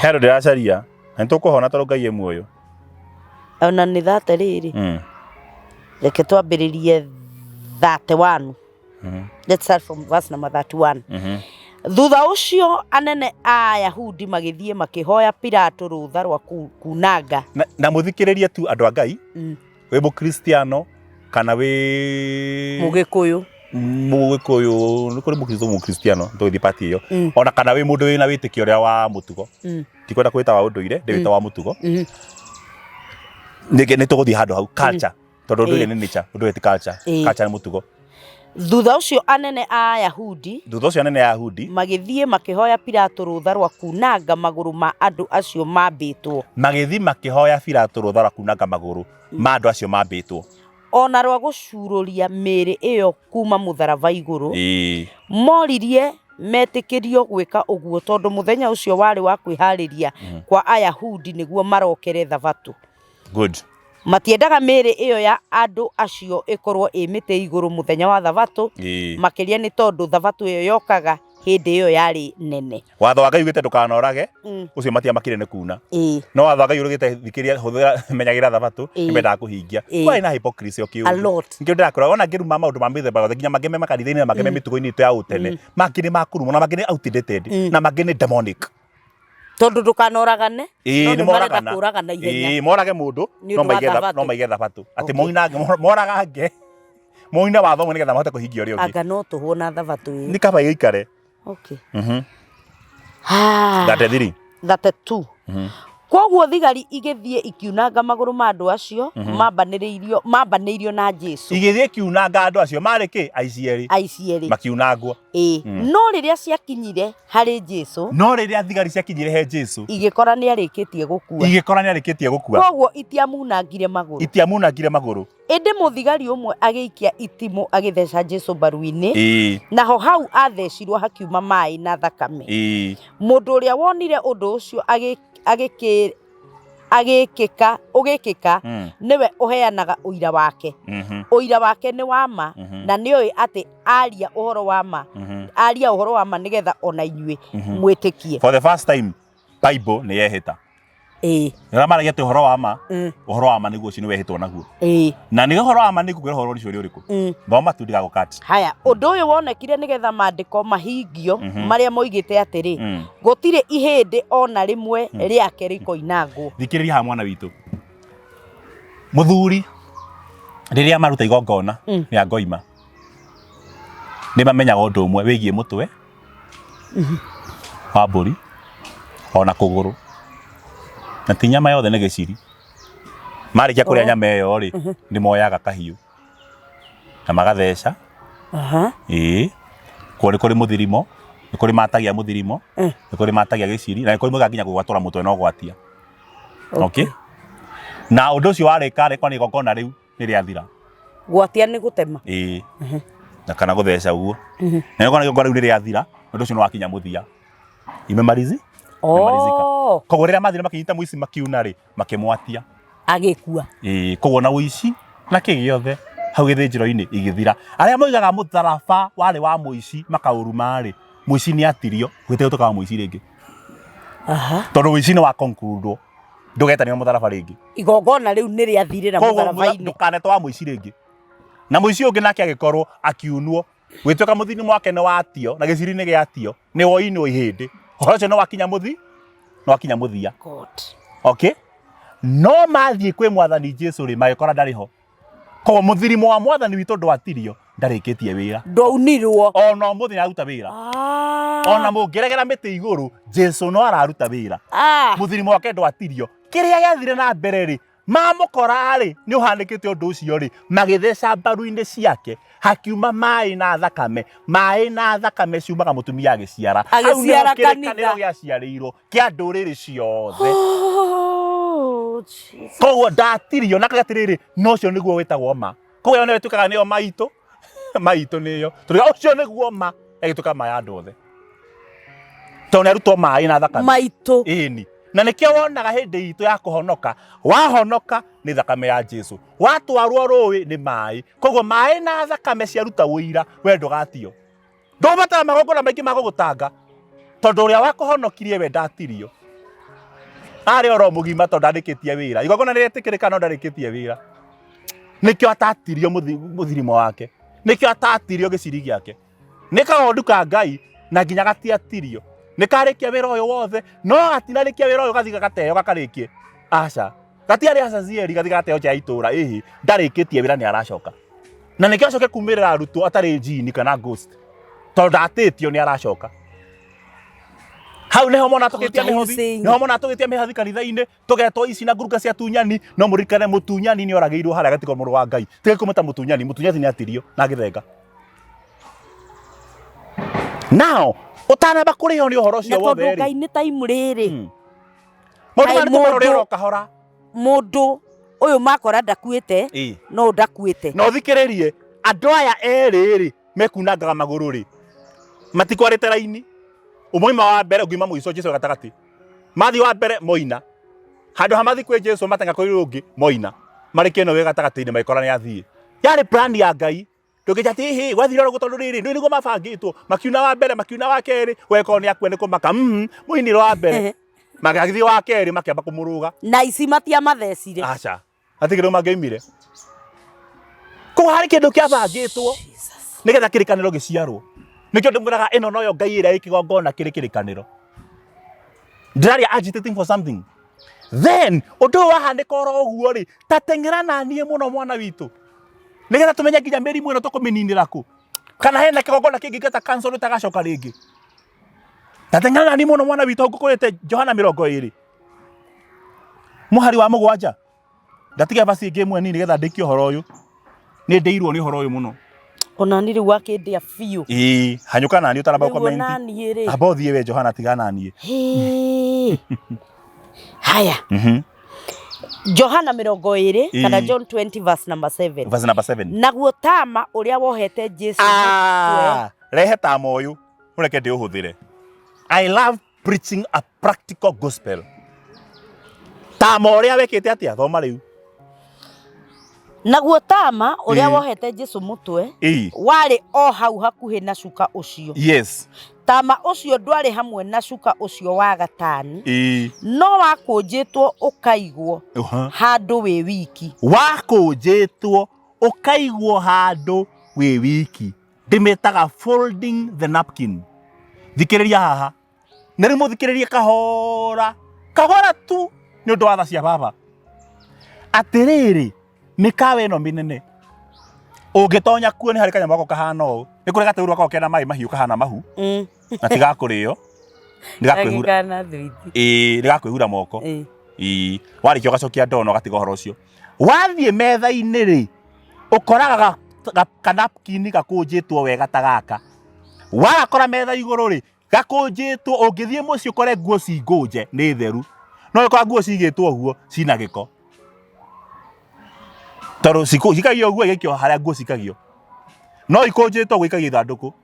hero ndiracaria na nitukuhona tondu Ngai e muoyo ona ni thate riri reke twambiririe 31. Let's start from verse number 31. Thutha ucio anene a Ayahudi magithie makihoya Pilato rutha rwa kunanga. Na muthikiririe tu andu a Ngai we mukristiano kana we Mugikuyu ni kuri mukristo mukristiano ndoithi pati iyo ona kana we mundu wina witikio ria wa mutugo ti kwenda kwita wa unduire ndewita wa mutugo ni tuguthie handu hau culture tondu unduire ni nature unduire ti culture culture ni mutugo. Thutha ucio anene a Ayahudi magithie makihoya Pilato rutha rwa kunanga maguru ma andu acio mambitwo. Magithie makihoya Pilato rutha rwa kunanga maguru ma andu acio mambitwo ona rwa gucururia miri iyo kuma mutharaba iguru. Moririe metikirio gwika uguo tondu muthenya ucio wari wa kwihariria kwa Ayahudi niguo marokere thabatu. Good. Matiendaga miri iyo ya andu acio ikorwo imite iguru muthenya wa thabatu makiria ni tondu thabatu iyo yokaga hindi iyo yari nene. Watho wa Ngai ugite ndukanorage ucio matia makire ni kuna no watho wa Ngai urugite thikiria huthira menyagira thabatu nimendaga kuhingia kwai na hypocrisy okiu ngio ndakora ona ngiruma maundu ma mithemba yothe nginya mageme makanitha-ini na mageme mitugo-ini itu ya utene makiri makurumo na magene outdated na magene demonic tondu ndukanoragane ni moragana morage mundu no maige thabatu ati moragange moina watho mo nigetha mahote kuhingia uria ungi anga no tuhona thabatu ni kaba ikare. Okay. 33. 32. Koguo thigari igithie ikiunanga maguru ma andu acio mambaneirio na Jesu. Igithie kiunanga andu acio mari ki aicieri makiunangwo. No riria ciakinyire hari Jesu. No riria thigari ciakinyire he Jesu. Igikora ni arikitie gukua. Koguo itiamunangire maguru. Indi muthigari umwe agiikia itimu agitheca Jesu baru-ini naho hau athecirwo hakiuma mai na thakame. Mundu uria wonire undu ucio ugikika niwe uheanaga uira wake. Uira wake ni wama na nioi ati aria uhoro wa ma nigetha ona inyue mwitikie. For the first time Bible ni yehita Ramara yete uhoro wa ma niguo cini wehitwo naguo. Na ni uhoro wa ma ni kukwira uhoro ucio uriku. Thoma tu ndiga gukati. Haya undu uyu wonekire nigetha mandiko mahingio maria moigite atiri gutire ihindi ona rimwe riake rikoinangwo. Thikiriria ha mwana witu. Muthuri riria maruta igongona ya ngoima ni bamenyaga undu umwe wigie mutwe wa mburi ona kuguru na ti nyama yothe ni giciri marikia kuria nyama iyo ri ni moyaga kahiu na magatheca kuri muthirimo ni kuri matagia muthirimo ni kuri matagia giciri na ni kuri mugakinya kugwatura mutwe no gwatia. Okay, na undu ucio warika ri kwani gongona riu ni riathira gwatia ni gutema na kana gutheca uguo na gongona riu ni riathira undu ucio no wakinya muthia imemarizi koguo riria mathire makinyita muici makiuna ri makimwatia agikua koguo na uici na kigiothe hau githinjiro-ini igithira. Aria moigaga mutharaba wari wa muici makauruma ri muici ni atirio gwite tukaga muici ringi tondu uici ni wa conclude ndugetanio mutharaba ringi igongona riu ni riathirira mutharabai-ini ndukanetwo wa muici ringi na muici ungi nake agikorwo akiunwo gwituka muthini mwake ni watio na giciri ni giatio ni woini o ihindi horo cio no wakinya muthia. Okay, no mathie kwi mwathani Jesu ri magikora ndariho koguo muthirimo wa mwathani witu ndwatirio ndarikitie wira ndaunirwo ona muthi aruta wira ona mungiregera miti iguru Jesu no araruta wira muthirimo wake ndwatirio kiria giathire na mbere ri mamukora ri ni uhandikite undu ucio ri magitheca mbaru-ini ciake hakiuma mai na thakame ciumaga mutumia agiciara kanitha giaciarirwo kia nduriri ciothe koguo ndatirio na katiriri no cio niguo witagwo ma koguo ne wetukaga nio maitu niyo turiga ucio niguo ma egituka ma ya andu othe tondu arutwo mai na thakame maitu ini na nikio wonaga hindi itu ya kuhonoka wahonoka ni thakame ya Jesu watwarwo ruwi ni mai koguo mai na thakame ciaruta wira we ndugatio ndubata magongona maingi magugutanga tondu uria wakuhonokirie we ndatirio ari oro mugima tondu ndandikitie wira igongona riretikirika no ndandikitie wira nikio atatirio muthirimo wake nikio atatirio giciri giake nikagondu ka Ngai na nginya gatiatirio nikarikia wira uyu wothe no gatinarikia wira uyu gathiga gateo gakarikie aca gatiari acacieri gathiga gateo ja itura ihi ndarikitie wira ni aracoka na nikio acoke kumirira arutwo atari jini kana ghost tondu ndatitio ni aracoka hau neho mona tugitia mihothi neho mona tugitia mihothi kanitha-ini tugetwo ici na nguruga cia tunyani no murikane mutunyani ni oragiirwo haria gatiko muru wa Ngai tige kumuta mutunyani ni atirio na githenga now utanamba kurihio ni uhoro ucio wothe na Ngai ni time riri mundu rero kahora mundu uyu makora ndakuite no ndakuite no thikiririe andu aya eri mekunangaga maguru ri matikwarite raini umoima wa mbere ugima muico Jesu gatagati mathi wa mbere moina handu hamathi kwe Jesu matenga kuri rungi moina marike no we gatagati ni maikora ni athie yari plan ya Ngai ndugijati hi wathira rugo tondu riri ndu nigo mabangitwo makiuna wa mbere makiuna wa keri weko ni akwe ni kumaka muiniro wa mbere magagithi wa keri makiamba kumuruga na ici matia mathecire aca atigiro mangeimire ko hari kindu kiabangitwo nigetha kirikaniro giciarwo nikio ndimuraga ino noyo Ngai ira ikigongona kirikaniro ndiraria agitating for something then undu wahandika oro uguo ri tatengera na nie muno mwana witu nigetha tumenya nginya merimu ino tukumininira ku kana hena kigongona kingi geta cancel utagacoka ringi tatengera na nie muno mwana witu ngukurite Johana 20 muhari wa mugwanja ndatiga basi game nini nigetha ndikio horo uyu ni ndeirwo ni horo uyu muno ona ni riu akindia fiu hanyuka nani utaramba comment abo thie we Johana tiga nani haya Johana 20 kana John 20 verse number 7 naguo Tama uria wohete Jesu rehe Tama uyu ureke ndi uhuthire I love preaching a practical gospel Tama uria wekete atia thoma riu naguo Tama uria wohete Jesu mutwe wari o hau hakuhi na cuka ucio yes Tama ucio ndwari hamwe na cuka ucio wa gatani no wakunjitwo ukaigwo handu wi wiki wakunjitwo ukaigwo handu wi wiki ndimetaga folding the napkin thikiriria haha nari muthikiririe kahora tu ni undu wa tha cia baba atiriri mikawe no minene ungitonya kuo ni hari kanya mako kahana o ni kuri gateurwa ko kena mai mahiu kahana mahu na tiga kurio ndigakwihura ndigakwihura moko wari kyo gacokia ndono gatiga horo ucio wathie metha-ini ri ukoraga kanapkini gakunjitwo wega tagaka wakora metha iguru ri gakunjitwo ungithie muci ukore nguo cingunje ni theru no ikora nguo cigitwo uguo cina giko taro cikagio uguo igikio haria nguo cikagio no ikunjitwo gwikagio ithanduku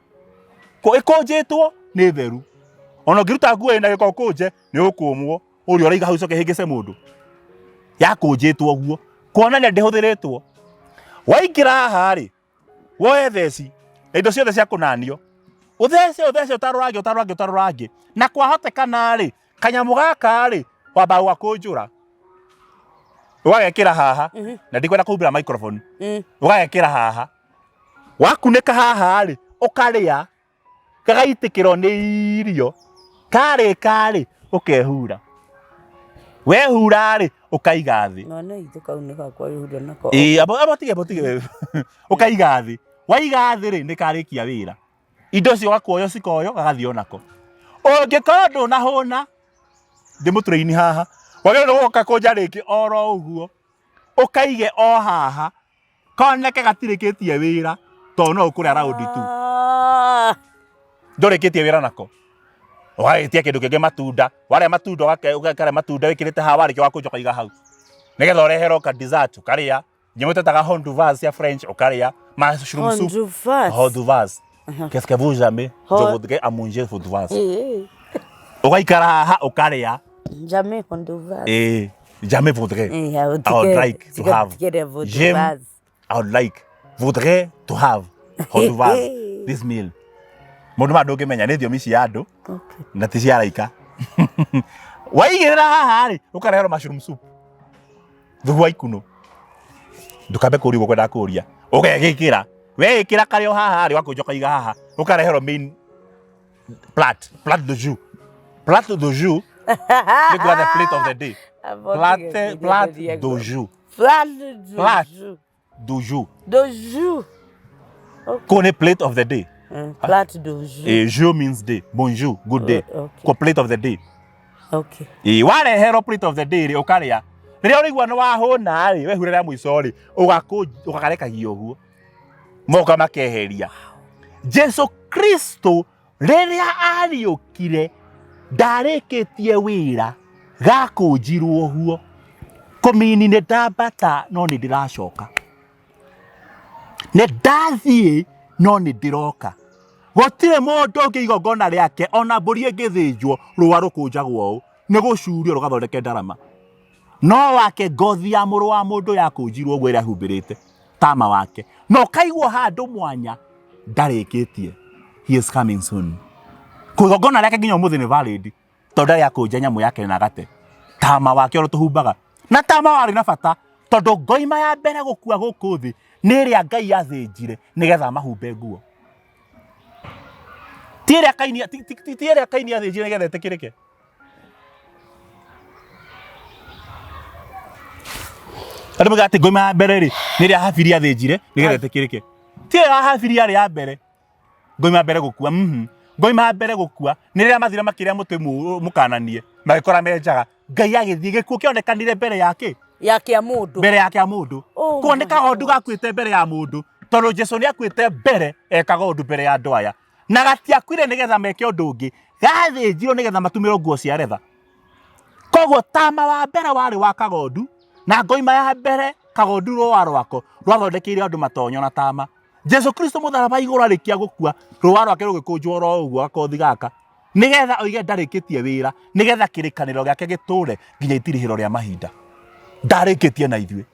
ko ikunjitwo ni theru ona ngiruta nguo ina giko kunje ni ukumwo uri uraiga hau coke hingise mundu yakunjitwo uguo kuonania ndihuthiritwo waingira haha ri woe theci indo ciothe cia kunanio uthece utarurangi na kwahotekana ri kanyamu gaka ri wamba gwakunjura ugagekira haha na ndikwenda kuhumbira microphone ugagekira haha wakuneka haha ri ukaria kagaitikiro ni irio kari ukehura wehura ri ukaiga thi no ithu kauneka kwa ihura nako abotige ukaiga thi waiga thi ri nikarikia wira indo cio gakuoyo cikoyo gagathio nako ungikorwo ndunahuna ndimuturaini haha wagera woka kunja riki oro uguo ukaige o haha koneke gatirikitie wira to no ukure raundi tu ndorikitie wira nako waitia kindu kingi matunda wale matunda ugakare matunda wikirite haha wari kwa kunjoka iga hau nigetha urehero ka dessert ukaria nyamute taga honduvas ya French ukaria mushroom soup honduvas qu'est-ce que vous jamais je voudrais à manger honduvas ugaikara haha ukaria jamais honduvas jamais voudrais I would like to have I would like voudrais to have honduvas this meal mundu mandu ngimenya ni thiomi cia andu na ti cia raika waigirira haha ri ukarehero mushroom soup thuwa ikuno ndukambe kuri kwenda kuria ugegikira we kira kario haha ri wakunjoka iga haha ukarehero main plat de jus plat de jus they got the plate of the day plat de jus do jus kone plate of the day plat de jus jus means day bonjour good day ko plate of the day okay warehero plate of the day ri ukaria riria urigwa no wahuna ri we hurera mwico ri ugakarekagia uguo moka makeheria Jesu Kristo riria ariukire ndarikitie wira gakunjirwo huo kumini ne ndambata no ni ndiracoka ne ndathie no ni ndiroka gotire mundu ungi igongona riake ona mburi ingithinjwo ruwa rukunjagwo u ni gucurio rugathondeke ndarama no wake ngothi ya muru wa mundu yakunjirwo uguo ira humbirite tama wake no kaigwo handu mwanya ndarikitie he is coming soon kugongona riake nginya umuthi ni valid tondu yakunja nyamu yake na gate tama wake ro tuhumbaga na tama wari na bata tondu ngoima ya mbere gukua guku thi ni ria Ngai athinjire nigetha mahumbe nguo tiria kaini athinjire nigetha etikirike ati mugati ngoima ya mbere ri ni ria habiri athinjire nigetha etikirike tiria habiri ari ya mbere ngoima mbere gukua ngoima mbere gukua ni ria mathira makiria muti mukananie magikora menjaga Ngai agithie gikuo kionekanire mbere yake ya mundu mbere yake ya mundu kuoneka gondu gakwite mbere ya mundu tondu Jesu ni akwite mbere ekaga undu mbere ya andu aya na gatiakwire nigetha meke undu ungi gathinjirwo nigetha matumiro nguo cia retha koguo tama wa mbere wari wa kagondu na ngoima ya mbere kagondu rwa rwako rwathondekeire andu matonyo na tama Jesu Kristo mutharaba iguru arikia gukua rwa rwake rugikunjwo ro uguo gakothi gaka nigetha oige ndarikitie wira nigetha kirikaniro giake giture nginya itirihiro ria mahinda ndarikitie na ithue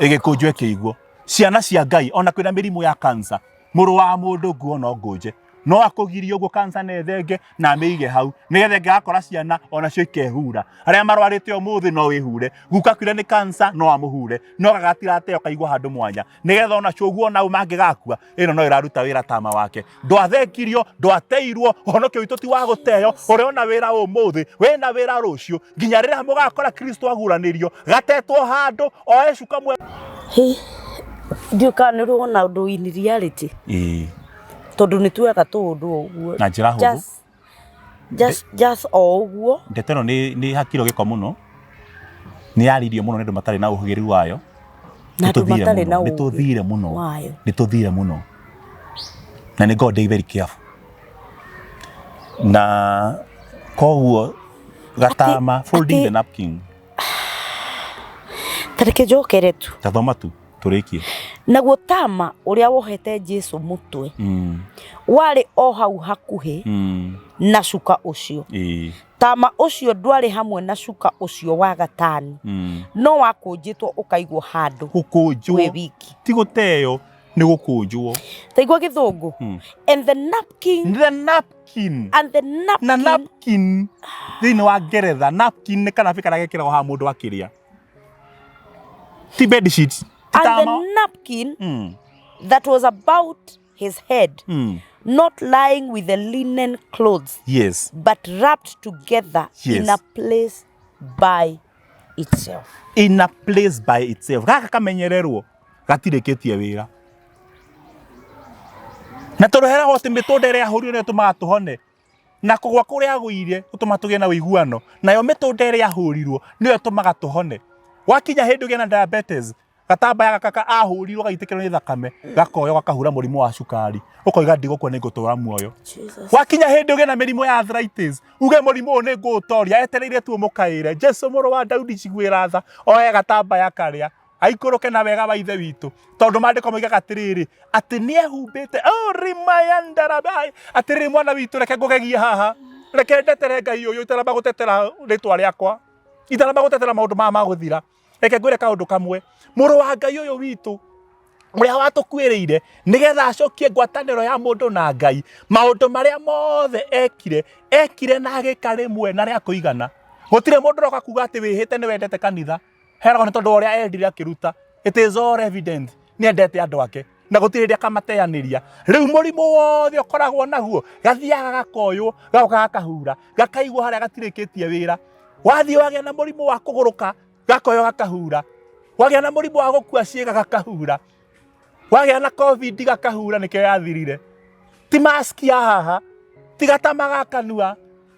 igikunjwe kiiguo ciana cia Ngai ona kwina mirimu ya cancer muru wa mundu nguo no ngunje no akugiria uguo cancer na thenge na meige hau nigetha ngakora ciana ona cio ikehura aria marwarite umuthi no wihure guka kwire ni cancer no amuhure no gagatirate okaigwa handu mwanya nigetha ona cio guo na umangigakua ino no iraruta wira tama wake ndwathengirio ndwateirwo honokio witu ti wa guteo uri ona wira umuthi wina wira rucio nginya riria mugakora Kristo aguranirio gatetwo handu o Yesu kamwe ndiuka ni ruona undu in reality tondu ni tuega tundu uguo na njira huthu just o uguo ndetero ni hakiro giko muno ni yaririo muno nindu matari na uhugiru wayo ni tuthire muno na ni God very careful na koguo gatama folding the napkin tareke jokere tu tathoma tu turikie naguo tama uria wohete Jesu mutwe wari o hau hakuhi na cuka ucio tama ucio ndwari hamwe na cuka ucio wa gatani no wakunjitwo ukaigwo handu gukunjwo we wiki ti guteo ni gukunjwo taigwa githungu and the napkin na napkin thini wa Ngeretha napkin ni kana fikara gekiragwo ha mundu akiria ti bed sheet and the napkin that was about his head not lying with the linen clothes but wrapped together in a place by itself gaka kamenyererwo gatirikitie wira na turuhera hote mitondere yahurio ne tumaga tuhone na kugwa kuria guire utuma tugie na wiguano nayo mitondere yahurirwo niyo tumaga tuhone wakinya hindu gena diabetes gatambaya gaka ahurirwo gaitikirwo ni thakame gakoyo gakahura murimu wa cukari ukoiga ndigukwo ni ngutura muoyo wakinya hindu gena mirimu ya arthritis uge murimu ni ngutoria etereire tu mukaire Jesu muru wa Daudi cigwira tha oe gatambaya karia aikuruke na wega wa ithe witu tondu mandiko moigaga atiriri ati ni ehumbite rimayandarabai atiri mwana witu reke ngugegie haha reke ndetere Ngai uyu itaramba gutetera ritwa riakwa itaramba gutetera maundu ma guthira reke ngwire kaundu kamwe muru wa Ngai uyu witu uria watukwiriire nigetha acokie ngwataniro ya mundu na Ngai maundu maria mothe ekire na agika rimwe na ria kuigana gutire mundu roka kuga ati wihite ni wendete kanitha herago ni tondu uria endire akiruta it is all evident ni endete andu ake na gutire ndia kamateaniria riu murimu wothe ukoragwo naguo gathiaga gakoywo gaoka gakahura gakaigwo haria gatirikitie wira wathie wagia na murimu wa kuguruka gakoywo gakahura wagia na murimu wa gukua ciega gakahura wagia na covid gakahura nikio yathirire ti mask ya haha ti gatama gakanua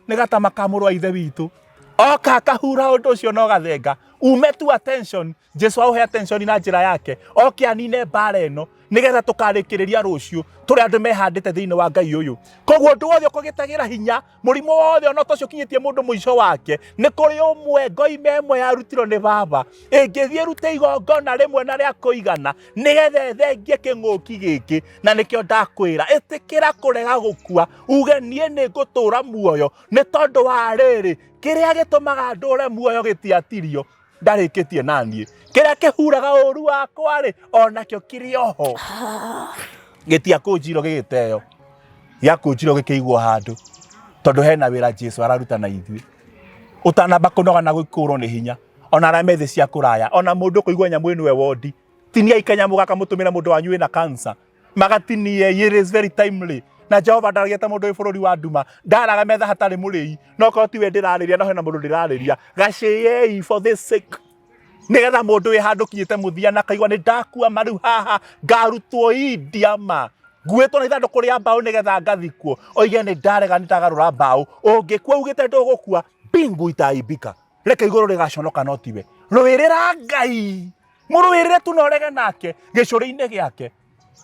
ni gatama ka muru wa ithe witu oka kahura undu ucio no gathenga ume tu attention Jesu auhe attention na njira yake oke anine mbara eno nigetha tukarikiriria rucio turi andu mehandite thiini wa Ngai uyu koguo ndu wothe ukugitagira hinya murimu wothe ono tocio kinyitie mundu muico wake ni kuri umwe ngoi memwe yarutirwo ni baba ingithie rute igongona rimwe na ria kuigana nigetha ethengie king'uki giki na nikio ndakwira itikira kurega gukua uge nie ni ngutura muoyo ni tondu wa riri kiria gitumaga ndure muoyo gitiatirio ndarikitie nanie kiria kihuraga uru wakwa ri onakio kiri oho gitia kunjiro gigiteo ya kunjiro gikigwo handu tondu hena wira Jesu araruta na ithui utanamba kunoga na guikurwo ni hinya ona aramethe cia kuraya ona mundu kuigwa nyamu inu we wodi tinia ikanyamu gaka mutumira mundu wanyu ina cancer magatinie it is very timely na Jehova ndaragieta mundu wi bururi wa nduma ndaraga metha hatari murei no ko ti we ndirariria no hena mundu ndirariria gaciyei for this sake nigetha mundu wi handu kinyite muthia na kaigwa ni ndakua mariu haha ngarutwo indiama nguitwo na ithanduku ria mbao nigetha ngathikwo oige ni ndarega ni ndagarura mbao ungikua ugite ndugukua bingu itaibika reke iguru rigaconoka no tiwe ruwirira Ngai muruwirire tu no rege nake gicuri-ini giake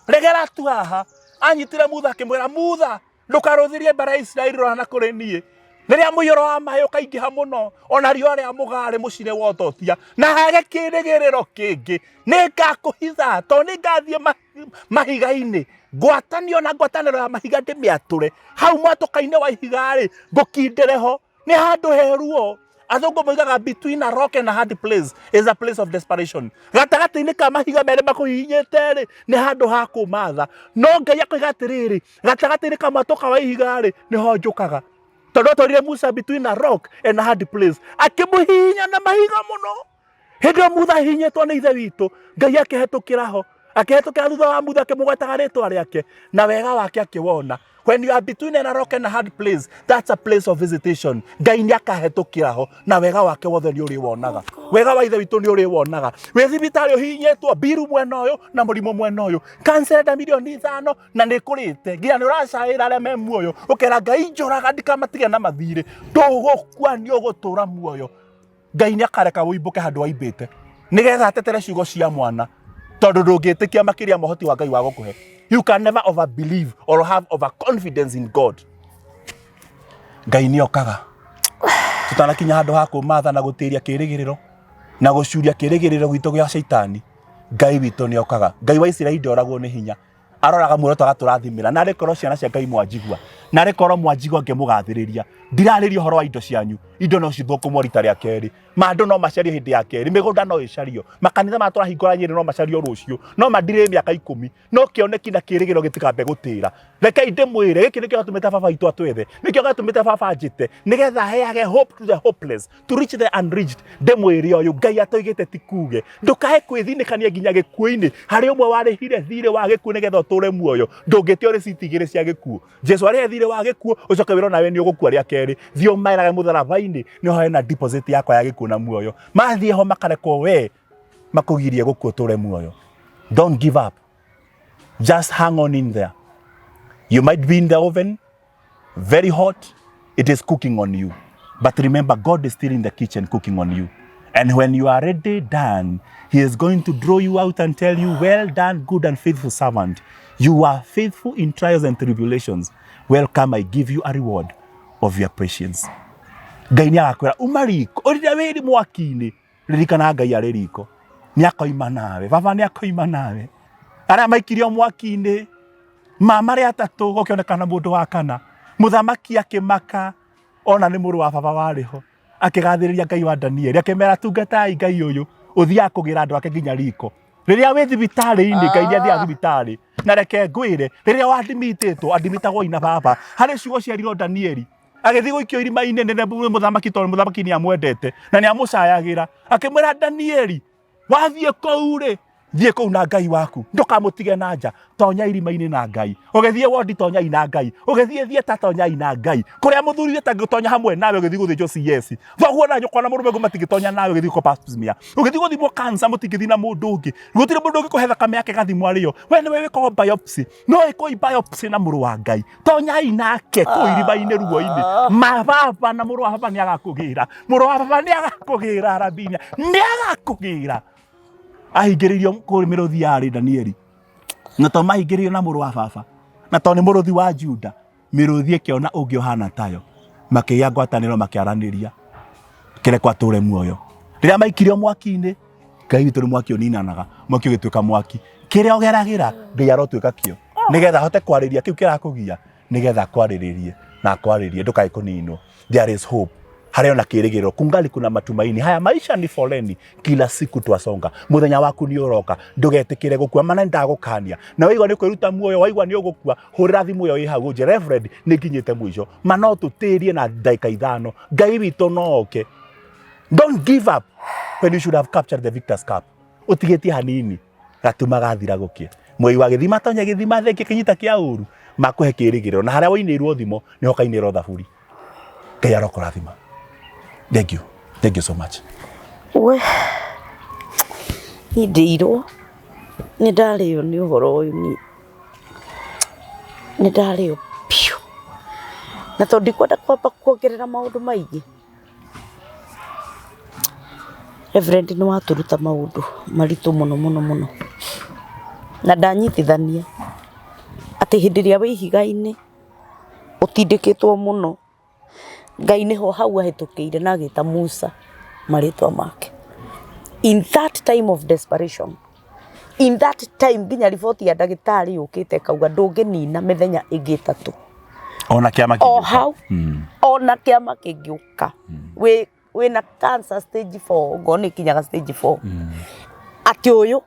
regera tu haha anyitire mutha akimwira mutha ndukaruthirie mbere ya Israeli rora na kuri nie riria muiyuro wa mahe ukaingiha muno ona riua ria mugari mucire wototia na hage kirigiriro kingi ningakuhitha to ningathie mahiga-ini ngwatanio na ngwataniro ya mahiga ndimiature hau mwatuka-ini wa ihiga-ri ngukindireho ni handu heruo athungu moigaga between a rock and a hard place is a place of desperation gatagati-ini ka mahiga mere makuhihinyite ri ni handu ha kumatha no Ngai akoiga atiriri gatagati-ini ka mwatuka wa ihiga-ri niho njukaga tondu atorire Musa between a rock and a hard place akimuhihinya na mahiga muno hindi o Musa ahihinyitwo ni ithe witu Ngai akihetukiraho akihetukira thutha wa Musa akimugwetaga ritwa riake na wega wake akiwona. When you are between a rock and a hard place, that's a place of visitation. Ngai ni akahetukiraho na wega wake wothe ni uri wonaga wega wa ithe witu ni uri wonaga we thibitari uhihinyitwo biru mwena uyu na murimu mwena uyu cancer da milioni 5 na ni kurite nginya ni uracaira aria me muoyo ukera Ngai njuraga ndikamatige na mathire ndugukua ni ugutura muoyo Ngai ni akareka uimbuke handu waimbite nigetha atetere ciugo cia mwana tondu ndungitikia makiria mohoti wa Ngai wa gukuhe. You can never over believe or have over confidence in God. Ngai ni okaga tutanakinya handu ha kumatha na gutiria kirigiriro na gucuria kirigiriro gitu gia shaitani Ngai witu ni okaga. Ngai wa Israeli ndoragwo ni hinya aroraga muoroto agaturathimira na rekoro ciana cia Ngai mwanjigua na rekoro mwanjigua ngimugathiriria ndirariria horo wa indo cianyu indo no cithukumwo rita ria keri mandu no macario hindi ya keri migunda no icario makanitha matura hingora Nyeri no macario rucio no mandire miaka 10 no kioneki na kirigiro gitikambe gutira reke inde mwire giki nikio gatumite baba itu atwethe nikio gatumite baba njite nigetha heage hope to the hopeless to reach the unreached ndemwire uyu Ngai atoigite tikuge ndukahe kwithinikania nginya gikuo-ini hari umwe warihire thire wa gikuo nigetha uture muoyo ndungitio receipt igire cia gikuo Jesu ari thire wa gikuo ucoke wiro nawe ni ugukua ria keri thio mairaga mutharaba-ini ni ho hena deposit yakwa ya gikuo na muoyo mathie ho makareko we makugirie gukua uture muoyo. Don't give up, just hang on in there. You might be in the oven very hot, it is cooking on you, but remember God is still in the kitchen cooking on you. And when you are ready done, he is going to draw you out and tell you, well done, good and faithful servant. You are faithful in trials and tribulations. Welcome, I give you a reward of your patience. Ngai ni agakwira uma riko urira wiri mwaki-ini ririkana Ngai ari riko ni akoima nawe baba ni akoima nawe aria maikirio mwaki-ini mama ria atatu gukionekana mundu wa kana muthamaki akimaka ona ni muru wa baba wariho akigathiriria Ngai wa Danieli akimera tungatai Ngai uyu uthia kugira andu ake nginya riko riria wi thibitari-ini Ngai ni athia thibitari na reke ngwire riria wadimitetwo adimitagwo ina baba hari ciugo ciarirwo Danieli agithi guikio irima-ini nene muthamaki tondu muthamaki ni amwendete na ni amucayagira akimwira Danieli wathie kou ri thiĩ kũu na Ngai waku ndũkamũtige na nja tonya irima-inĩ na Ngai ũgĩthiĩ wondi tonyai na Ngai ũgĩthiĩ thieta tonyai na Ngai kũrĩa mũthuri ũtangĩtonya hamwe nawe ũgĩthiĩ gũthĩnjwo CS thoguo na nyũkwa na mũrũme matingĩtonya nawe ũgĩthiĩ gũkũ pap smear ũgĩthiĩ gũthimwo cancer mũtingĩthiĩ na mũndũ ũngĩ gũtirĩ mũndũ ũngĩkũhe thakame yake gathimwo arĩo we nĩwe wĩkagwo biopsy no ĩkoi biopsy na mũrũ wa Ngai tonyai nake kũu irima-inĩ ruo-inĩ mababa na mũrũ wa baba nĩagakũgĩra mũrũ wa baba nĩagakũgĩra Arabinia nĩagakũgĩra ahingĩrĩirio kũrĩ mĩrũthi yarĩ Danieli na to mahingĩrĩirio na mũrũ wa baba na to nĩ mũrũthi wa Juda mĩrũthi ĩkĩona ũngĩ ũhana tayo makĩgĩa ngwatanĩro makĩaranĩria kĩrekwo atũre muoyo rĩrĩa maikirio mwaki-inĩ Ngai witũ nĩ mwaki ũninanaga mwaki ũgĩtuĩka mwaki kĩrĩa ũgeragĩra Ngai arotuĩka kĩo nĩgetha ahote kwarĩria kĩu kĩrakũgia nĩgetha kwarĩrĩrie na kwarĩrie ndũkae kũninwo there is hope harĩa ona kĩrĩgĩrĩro kungali kuna matumaini haya maisha ni foleni kila siku twasonga muthenya waku ni uroka ndugetikire gukua mana ndagukania na waigwa ni kwiruta muoyo waigwa ni ugukua hurira thimu yo ihau je reverend ni nginyite mwisho mana tutirie na ndaika ithano Ngai witũ noke don't give up when you should have captured the victor's cup utigetie hanini gatuma gathira gukie mwei wa githima tonya githima theki kinyita kia uru makuhe kĩrĩgĩrĩro na harĩa wainĩrwo thimo niho kainĩrwo thaburi Ngai arokũrathima. Thank you so much. We ndirwo nĩ ndarĩo nĩ ũhoro ũyũ nĩ ndarĩo piũ na tondũ ndikwenda kwamba kuongerera maũndũ maingĩ Reverend nĩ watũruta maũndũ maritũ mũno na ndanyitithania atĩ hĩndĩ ĩrĩa wĩ ihiga-inĩ ũtindĩkĩtwo mũno Ngai nĩho hau ahĩtũkĩire na agĩta Musa marĩtwa make in that time of desperation in that time nginya riboti ya ndagĩtarĩ yũkĩte kauga ndũngĩnina mĩthenya ĩngĩ ĩtatũ ona kĩama kĩngĩũka ona kĩama kĩngĩũka wĩna cancer stage 4 ngona ikinyaga stage 4 atĩ ũyũ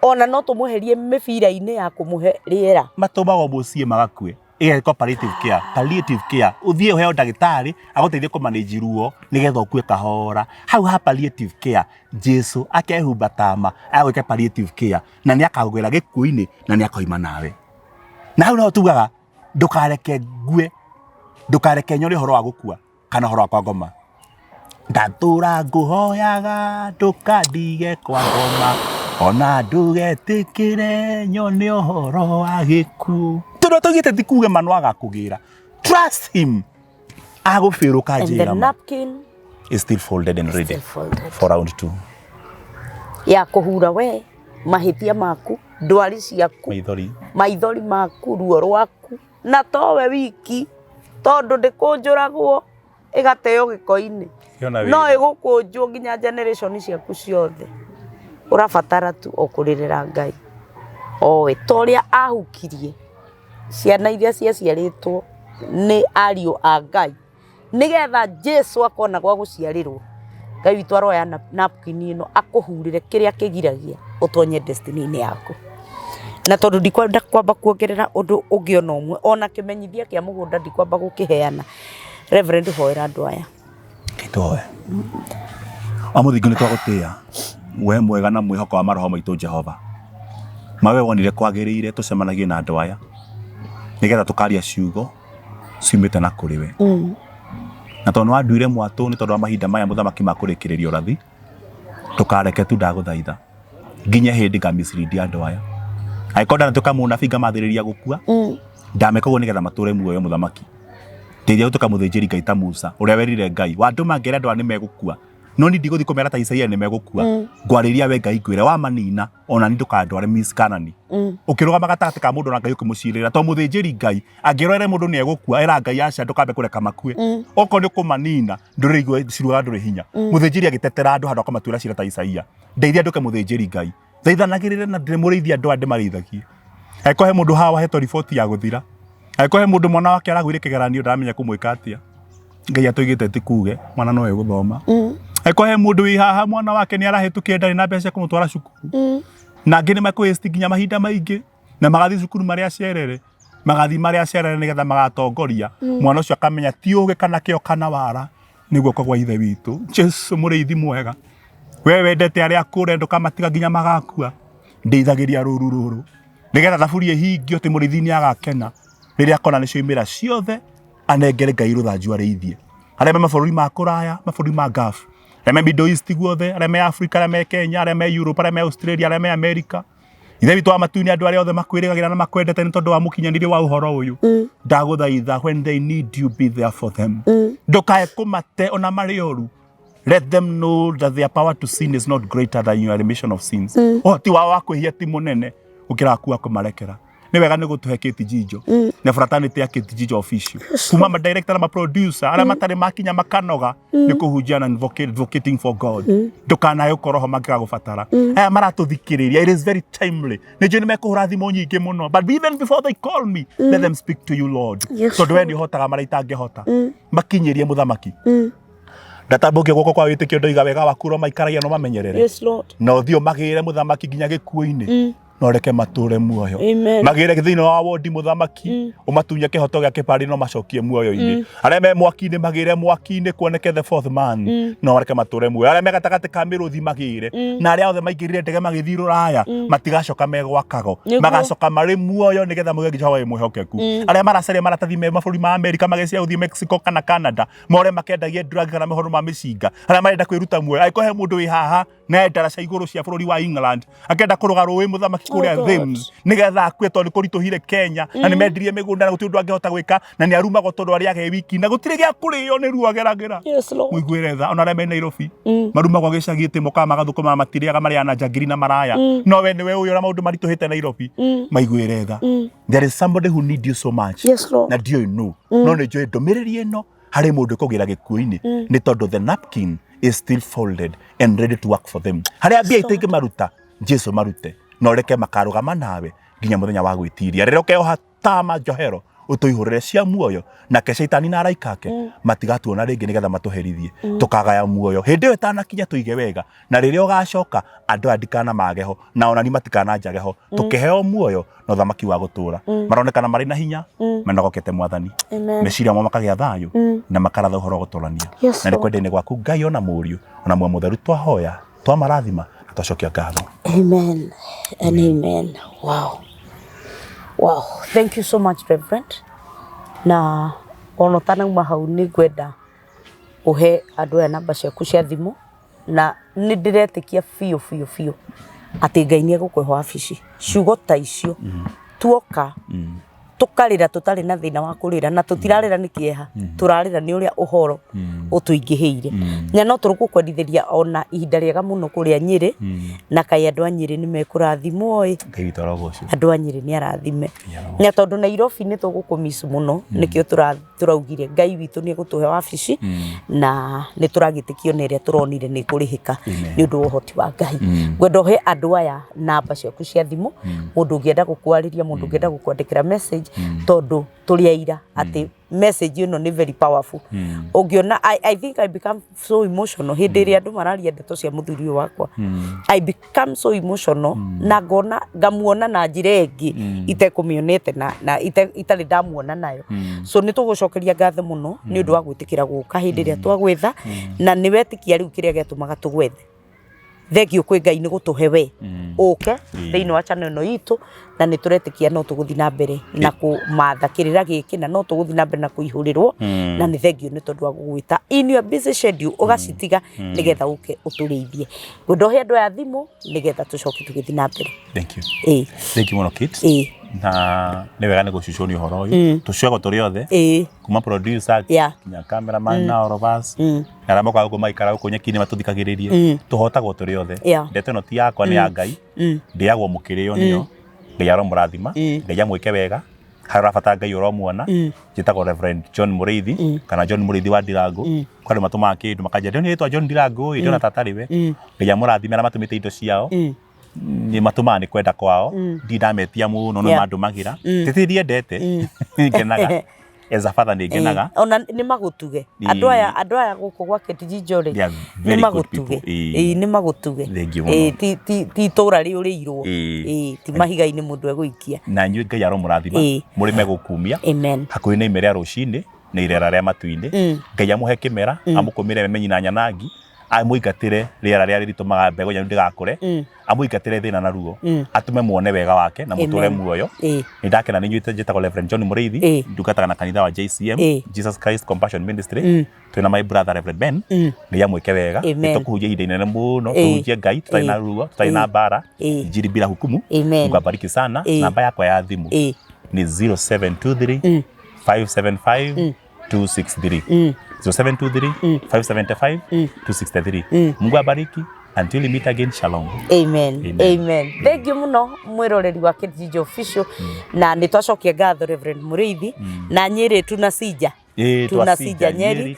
ona no tũmweherie mĩbira-inĩ ya kũmũhe rĩera matũmagwo mũciĩ magakue ĩgekwo palliative care ũthiĩ ũheo ndagĩtarĩ agũteithie kũmanage ruo nĩgetha ũkue kahora hau ha palliative care Jesu akehumba tama agwĩka palliative care na nĩ akagwĩra gĩkuũ-inĩ na nĩ akoima nawe na hau no tugaga ndũkareke ngue ndũkareke nyore ũhoro wa gũkua kana ũhoro wa kwa ngoma ndatũra ngũhoyaga ndũkandige kwa ngoma ona ndũgetĩkĩre nyone ũhoro wa gĩkuũ tũgĩte tikuge manu agakũgĩra trust him agũbĩrũka njĩra and the napkin is still folded and ready for round 2 ya kũhura we mahĩtia maku ndwari ciaku maithori maku ruo rwaku na towe wiki tondũ ndĩkũnjũragwo ĩgateo gĩko-inĩ no ĩgũkũnjwo nginya generation ciaku ciothe ũrabatara tu o kũrĩrĩra Ngai owe torĩa ahukirie ciana iria ciaciarĩtwo nĩ ariũ a Ngai nĩgetha Jesu akona gwa gũciarĩrwo Ngai witũ aroya napkin ĩno akũhurĩre kĩrĩa kĩgiragia ũtonye destiny-inĩ yaku na tondũ ndikwenda kwamba kuongerera ũndũ ũngĩ ona ũmwe ona kĩmenyithia kĩa mũgũnda ndikwamba gũkĩheana Reverend hoera andũ aya kĩtoe amũthingu nĩ twagũtĩa we mwega na mwĩhoko wa maroho maitũ Jehova mawe wonire kwagĩrĩire tũcemanagie na andũ aya nĩgetha tũkaria ciugo ciumĩte na kũrĩ we na tondũ wanduire mwatũ nĩ tondũ wa mahinda maya mũthamaki makũrĩkĩrĩria ũrathi tũkareke tu ndagũthaitha nginya hĩndĩ ngamicirindi andũ aya aikonda natuka mũnabi ngamathĩrĩria gũkua ndameka ũguo nĩgetha matũre muoyo mũthamaki ndeithia gũtuĩka mũthĩnjĩri Ngai ta Musa ũrĩa werire Ngai wandũma ngera andũ aya nĩmegũkua no ni ndigũthiĩ kũmera ta Isaia nĩmegũkua ngwarĩria we Ngai ngwĩre wa manina ona ni ndũkandware Miss Kanani ũkĩrũgama gatagatĩ ka mũndũ na Ngai ũkĩmũcirĩra to mũthĩnjĩri Ngai angĩrorere mũndũ nĩegũkua era Ngai aca ndũkambe kũreka makue okorwo nĩ kũmanina ndũrĩigua ciruga ndũrĩ hinya mũthĩnjĩri agĩtetera andũ handũ akamatuĩra cira ta Isaia ndeithia ndũke mũthĩnjĩri Ngai thaithanagĩrĩre na ndĩmũrĩithia andũ andĩ marĩithagie angĩkorwo he mũndũ haha wahetwo riboti ya gũthira angĩkorwo he mũndũ mwana wake aragũire kĩgeranio ndaramenya kũmwĩka atĩa Ngai atũigĩte tikuge mwana no egũthoma angĩkorwo he mũndũ wĩ haha mwana wake nĩ arahĩtũkia ndarĩ na mbeca kũmũtwara cukuru na angĩ nĩ makwĩsti nginya mahinda maingĩ na magathiĩ cukuru marĩa acerere magathiĩ marĩa acerere nĩgetha magatongoria mwana ũcio akamenya ti ũgĩ kana kĩo kana wara nĩguo kwa ithe witũ Jesu mũrĩithi mwega we wendete arĩa akũre ndũkamatiga nginya magakua ndeithagiria ruru nigetha thaburia hingio ti murithi ni agakena riria akona ni cioimira ciothe anengere Ngai ruthanju arĩithie arĩa me mabũrũri ma kũraya mabũrũri ma Gulf arĩa me Middle East guothe arĩa me Africa arĩa me Kenya arĩa me Europe arĩa me Australia arĩa me America ithe witũ wa matu-inĩ andũ arĩa othe makwĩrĩgagĩra na makwendete nĩ tondũ wa mũkinyanĩria wa ũhoro ũyũ ndagũthaitha when they need you be there for them ndũkae kũmate ona marĩ oru. Let them know that their power to sin is not greater than your remission of sins. Ũhoti wao wa kwĩhia ti mũnene gũkĩra waku wa kũmarekera. Nĩ wega nĩ gũtũhe Kĩtijinjo na fraternity ya Kĩtijinjo official kuma ma director na ma producer arĩa matarĩ makinya makanoga nĩ kũhunjia na advocating for God. Ndũkanae ũkoroho mangĩgagũbatara aya maratũthikĩrĩria, it is very timely. Nĩ njũĩ nĩ mekũhũra thimũ nyingĩ mũno, but even before they call me let them speak to you Lord, tondũ we nĩ ũhotaga marĩa itangĩhota makinyĩrie mũthamaki. Ndatabũkia guoko kwa wĩtĩkio ndoiga wega waku ro maikaragia no mamenyerere na ũthiũ magĩrĩre mũthamaki nginya gĩkuũ-inĩ no reke matũre muoyo magĩrĩre thĩinĩ wa wodi mũthamaki ũmatunye kĩhoto gĩa kĩbari no macokie muoyo-inĩ arĩa me mwaki-inĩ magĩrĩre mwaki-inĩ kuoneke the fourth man no reke matũre muoyo arĩa me gatagatĩ ka mĩrũthi magĩrĩre na arĩa othe maingĩrire ndege magĩthiĩ rũraya matigacoka megwakago magacoka marĩ muoyo nĩgetha mũge Jehova wĩ mwĩhokeku arĩa maracaria maratathi me mabũrũri ma America magĩcia gũthiĩ Mexico kana Canada more makendagia drug kana mahono ma mĩcinga arĩa marenda kwĩruta muoyo angĩkorwo he mũndũ wĩ haha na ndaraca igũrũ cia bũrũri wa England akenda kũrũga rũĩ mũthamaki kũrĩa Thames nĩgetha akue tondũ nĩ kũritũhire Kenya na nĩ mendirie mĩgũnda na gũtirĩ ũndũ angĩhota gwĩka na nĩ arumagwo tondũ arĩa age wiki na gũtirĩ gĩa kũrĩo nĩ ruo ageragĩra mũiguĩre tha ona arĩa me Nairobi marumagwo gĩcagi ĩtĩ mokaga magathũkũma matirĩaga marĩa na njangiri na maraya no we nĩwe ũyũ na maũndũ maritũhĩte Nairobi maiguĩre tha. There is somebody who need you so much na ndiũĩ no nĩ njũĩ ndũmĩrĩri ĩno harĩ mũndũ kũgĩra gĩkuũ-inĩ nĩ tondũ the napkin is still folded and ready to work for them. Harĩa mbia itingĩmaruta Jesu marute no reke makarũgama nawe nginya mũthenya wa gwĩtiria rĩrĩa ũkeoha tama njohero ũtũihũrĩre cia muoyo nake Shaitani na araika ake matigatuona rĩngĩ nĩgetha matũherithie tũkagaya muoyo hĩndĩ ĩyo ĩtanakinya tũige wega na rĩrĩa ũgacoka andũ aya ndikana mageho na onani matikanajageho tũkĩheo muoyo na ũthamaki wa gũtũũra maronekana marĩ na hinya menogokete Mwathani meciria mao makagĩa thayũ na makaratha ũhoro wa gũtũrania na nĩ kwenda-inĩ gwaku Ngai ona mũriũ ona muoyo mũtheru twahoya twamarathima na twacokia ngatho. Amen and amen. Wow, thank you so much Reverend. Na ono tanauma hau nĩ ngwenda ũhe andũ aya namba ciaku cia thimũ na nĩ ndĩretĩkia biũ atĩ Ngai nĩ egũkũhe wabici ciugo ta icio tuoka tukarĩra tũtarĩ na thĩna wa kũrĩra na tũtirarĩra nĩ kĩeha tũrarĩra nĩ ũrĩa ũhoro ũtũingĩhĩire na no tũrũkwendithĩria ona ihinda rĩega mũno kũrĩa Nyĩrĩ na kaĩ andũ a Nyĩrĩ nĩ mekũrathimwo andũ a Nyĩrĩ nĩ arathime na tondũ Nairobi nĩ tũgũkũmiss mũno nĩkĩo tũraugire Ngai witũ nĩ egũtũhe wabici na nĩ tũragĩtĩkio na ĩrĩa tũronire nĩ kũrĩhĩka nĩ ũndũ wa ũhoti wa Ngai. Ngwenda ũhe andũ aya namba ciaku cia thimũ mũndũ ũngĩenda gũkwarĩria mũndũ ũngĩenda gũkwandĩkĩra message tondu tuliaira ati message ino ni very powerful ungiona I think I become so emotional hindi ria andu mararia ndeto cia muthuri wakwa I become so emotional na ngona ngamuona na njira ingi itekumionete na itari ndamuona nayo so ni tugucokeria ngatho muno ni undu wa gwitikira guka hindi ria twagwetha na ni wetikia riu kiria getumaga tugwethe thegio kwĩ Ngai nĩ gũtũhe we ũke thĩinĩ wa channel ĩno itũ na nĩ tũretĩkia no tũgũthiĩ na mbere na kũmatha kĩrĩra gĩkĩ na no tũgũthiĩ na mbere na kũihũrĩrwo na nĩ thegio nĩ tondũ wa gũgwĩta in your busy schedule ũgacitiga nĩgetha ũke ũtũrĩithie ngwenda ũhe andũ aya thimũ nĩgetha tũcoke tũgĩthiĩ na mbere. Thank you. Thank you mũno Kate. Na nĩ wega nĩ gũcucũnia ũhoro ũyũ tũcuagwo tũrĩ othe kuma producer kinya cameraman na all of us na arĩa mokaga gũkũ maikara gũkũ nyeki-inĩ matũthikagĩrĩrie tũhotagwo tũrĩ othe ndeto ĩno ti yakwa nĩ ya Ngai ndĩagwo mũkĩrĩo nĩyo Ngai aromũrathima Ngai amwĩke wega harĩa ũrabatara Ngai ũromuona njĩtagwo Reverend John Mũrĩithi kana John Mũrĩithi wa Ndirangũ kwa andũ matũmaga kĩndũ makanjĩra ndĩrona rĩtwa John Ndirangũ ndĩrona tata rĩwe Ngai amũrathime arĩa matũmĩte indo ciao ni matuma ni kwenda kwao ndidametia muno no mandumagira titiendete ngenaga as a father ni ngenaga ona ni magutuge andu aya guku gwa Kĩtijinjo ri ni magutuge ni magutuge ti tora ri ũrĩirwo ti mahiga-inĩ mũndũ egũikia na nyuĩ Ngai aromũrathima mũrĩ megũkumia hakuhĩ na ime rĩa rũcinĩ na irera rĩa matu-inĩ Ngai amũhe kĩmera amũkũmĩre memenyi na nyanangi amũingatĩre rĩera rĩrĩa rĩtũmaga mbegũ yanyu ndĩgakũre amũingatĩre thĩna na ruo atũme muone wega wake na mũtũre muoyo nĩ ndakena nĩ inyuĩte njĩtagwo Reverend John Mũrĩithi ndungataga na kanitha wa JCM Jesus Christ Compassion Ministry twĩna my brother Reverend Ben nĩ amwĩke wega nĩ tũkũhunjia ihinda inene mũno tũhunjie Ngai tũtarĩ na ruo tũtarĩ na mbara injili bila hukumu. Mungu abariki sana. Namba yakwa ya thimu ni 0723 575 263 0723 575 263. Mungu abariki. Until we meet again, shalom. Amen. Thank you muno mwiroreri wa Kijiji Official na nitwacokia ngatho Reverend Mũrĩithi na Nyeri tunasija tunasija Nyeri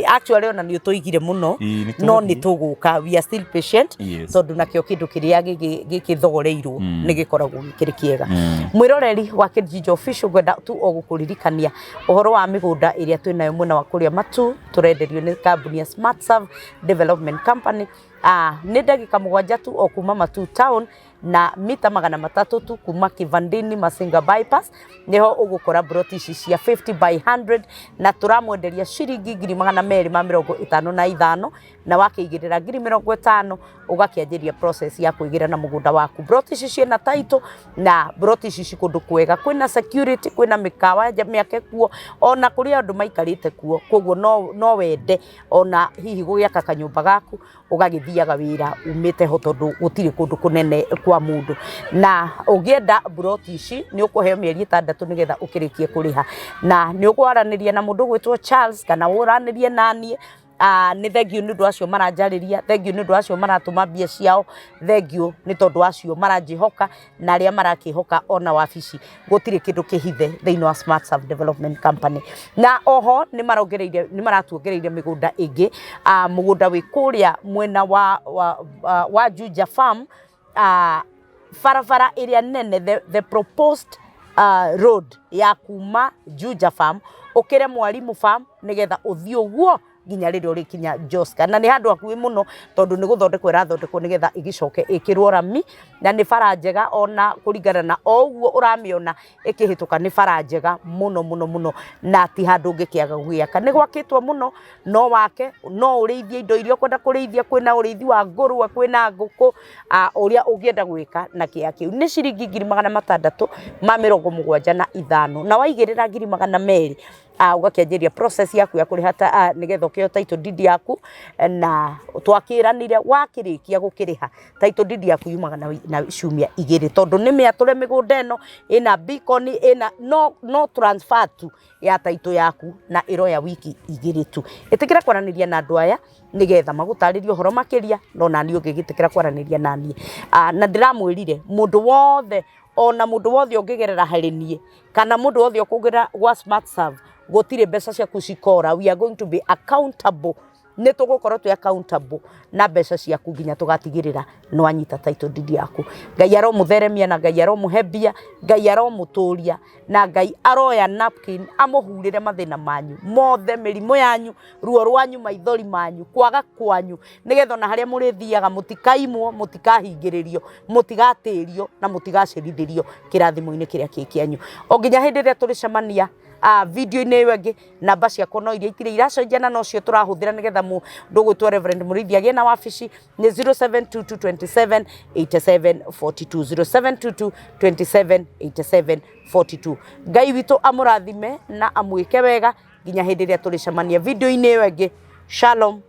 actually ona ni utoigire muno no ni tuguka we are still patient tondu nakio kindu kiria gikithogoreirwo ni gikoragwo gikiri kiega. Mwiroreri wa Kijiji Official gwenda tu ogukuririkania uhoro wa migunda iria twinayo mwena wa kuria matu turenderio ni kambuni ya Smart Serve Development Company. Ni ndagika 7 tu o kuma Matu town na mita 300 tu kuma Kivandini Masinga bypass niho ugukora broti ici cia 50 by 100 na turamwenderia ciringi 255 na wakiigirira 50 ugakianjiria process ya kuigira na mugunda waku. Broti ici ciena title na broti ici cikundu kwega kwina security kwina mikawa miake kuo ona kuri andu maikarite kuo koguo no wende ona hihi gugiaka kanyumba gaku ugagithiaga wira umite ho tondu gutiri kundu kunene kwa mundu na ugienda broti ici ni ukuheo mieri 6 nigetha ukirikie kuriha na ni ukwaraniria na mundu gwitwo Charles kana uranirie nanie. Ni thengio ni ndu acio maranjariria thengio ni ndu acio maratuma mbia ciao thengio ni tondu acio maranjihoka na aria marakihoka ona wabici gutiri kindu kihithe thiini wa Smart Serve Development Company na oho ni maratuongereire migunda ingi mugunda wi kuria mwena wa Juja Farm farafara area nene the proposed road ya kuma Juja Farm ukire Mwalimu Farm nigetha uthii uguo nginya rĩrĩa ũrĩkinya Joska na nĩ handũ hakuhĩ mũno tondũ nĩ gũthondekwo ĩrathondekwo nĩgetha ĩgicoke ĩkĩrwo rami na nĩ bara njega ona kũringana na o ũguo ũramĩona ĩkĩhĩtũka nĩ bara njega mũno na ti handũ ũngĩkĩaga gũgĩaka nĩ gwakĩtwo mũno no wake no ũrĩithie indo iria ũkwenda kũrĩithia kwĩna ũrĩithi wa ngũrwe kwĩna ngũkũ ũrĩa ũngĩenda gwĩka na kĩaya kĩu nĩ ciringi 675 na waigĩrĩra 200 ugakianjiria process yaku ya kuriha nigetha ukio title deed yaku na twakiranire wakirikia gukiriha title deed yaku yumaga na ciumia 2 tondu ni miatũre migunda ĩno ina beacon ina no transfer tu ya title yaku na iroya wiki 2 tu itikira kwaraniria na andu aya nigetha magutaririe horo makiria no nani ungigitikira kwaraniria nani na ndiramwirire mundu wothe ona mundu wothe ungigerera harĩ nie kana mundu wothe ukugera gwa Smart Serve gotire mbeca ciaku cikora we are going to be accountable ne tugukorwo twi accountable na mbeca ciaku nginya tugatigirira no anyita title deed yaku. Ngai aromutheremia na Ngai aromuhebia Ngai aromuturia na Ngai aroya napkin amuhurire mathina manyu mothe mirimo yanyu ruo rwanyu maithori manyu kwaga kwanyu nigetha na haria murithiaga mutikaimwo mutikahingiririo mutigatirio na mutigacirithirio kirathimo-ini kiria kikianyu o nginya hindi ria turicemania video ine iyo ingi namba ciakwa no iria itire iracenjana no cio turahuthira nigetha mundu gwitwo Reverend Mũrĩithi agie na wabici ni 0722278742 0722278742. Ngai witu amurathime na amwike wega nginya hindi ria turicemania video ine iyo ingi. Shalom.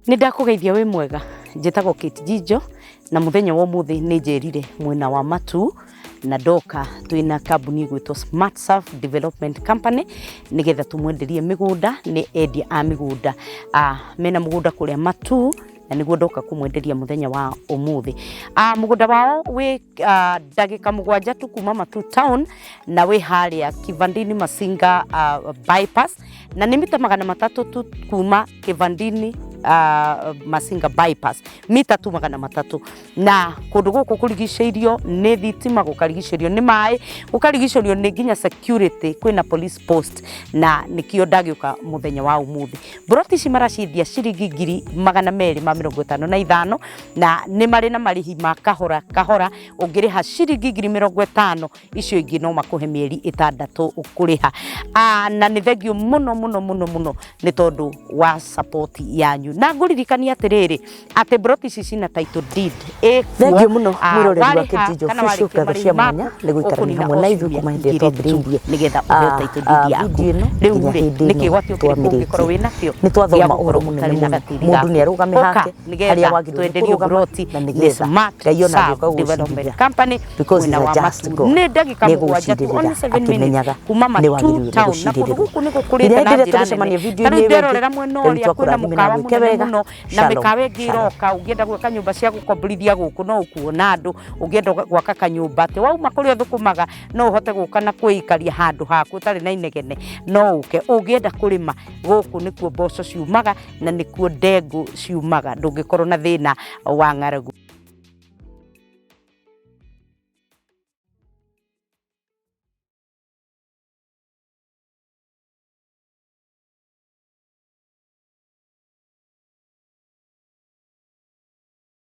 Nĩ ndakũgeithia wĩ mwega, njĩtagwo Kate Njijo, na mũthenya wa ũmũthĩ nĩ njĩrire mwena wa Matu na ndoka twĩna kambuni gwĩtwo Smart Surf Development Company nĩgetha tũmwenderie mĩgũnda nĩ endia a mĩgũnda mena mũgũnda kũrĩa Matu na nĩguo ndoka kũmwenderia mũthenya wa ũmũthĩ. Mũgũnda wao wĩ ndagĩka 7 tu kuma Matu town na wĩ harĩa Kivandini Masinga bypass na nĩ mita 300 tu kuma Kivandini Masinga bypass mita tu 300 na kũndũ gũkũ kũrigicĩirio nĩ thitima, gũkarigicĩrio nĩ maĩ, gũkarigicĩrio nĩ nginya security, kwĩna police post na nĩkĩo ndagĩũka mũthenya wa ũmũthĩ. Broti ici maracithia ciringi 255 na nĩ marĩ na marĩhi ma kahora kahora, ũngĩrĩha ciringi 50,000 icio ingĩ no makũhe mĩeri 6 ũkũrĩha. Na nĩ thengio mũno nĩ tondũ wa support yanyu. Na ngũririkania atĩrĩrĩ atĩ broti ici cina title deed. Thengio mũno mwĩroreri wa Kate Njijo official ngatho cia mwanya nĩ gũikarania hamwe na ithuĩ kuma hĩndĩ ĩrĩa twambĩrĩirie nĩgetha ũheo title deed yaku. Rĩu nĩkĩ gwatio ũngĩkorwo wĩ nacio nĩ twathoma ũhoro mũnene mũno. Mũndũ nĩ arũgame hake harĩa wagĩrĩirwo twenderio broti nĩ Smart Surf Development Company mwena wa Matu. Nĩ ndagĩka 7 tu only 7 minutes kuma Matu town na kũndũ gũkũ nĩ gũkũrĩte na njĩra nene. Tarĩu nderorera mwena ũrĩa kwĩna mũkawa mũnene mũno na mĩkawa ĩngĩ iroka, ũngĩenda gwaka nyũmba cia gũkomborithia gũkũ no ũkuona andũ, ũngĩenda gwaka kanyũmba atĩ wauma kũrĩa ũthũkũmaga no ũhote gũka na kwĩikaria handũ haku ũtarĩ na inegene no ũke. Ũngĩenda kũrĩma gũkũ nĩkuo mboco ciumaga na nĩkuo ndengũ ciumaga, ndũngĩkorwo na thĩna wa ng'aragu.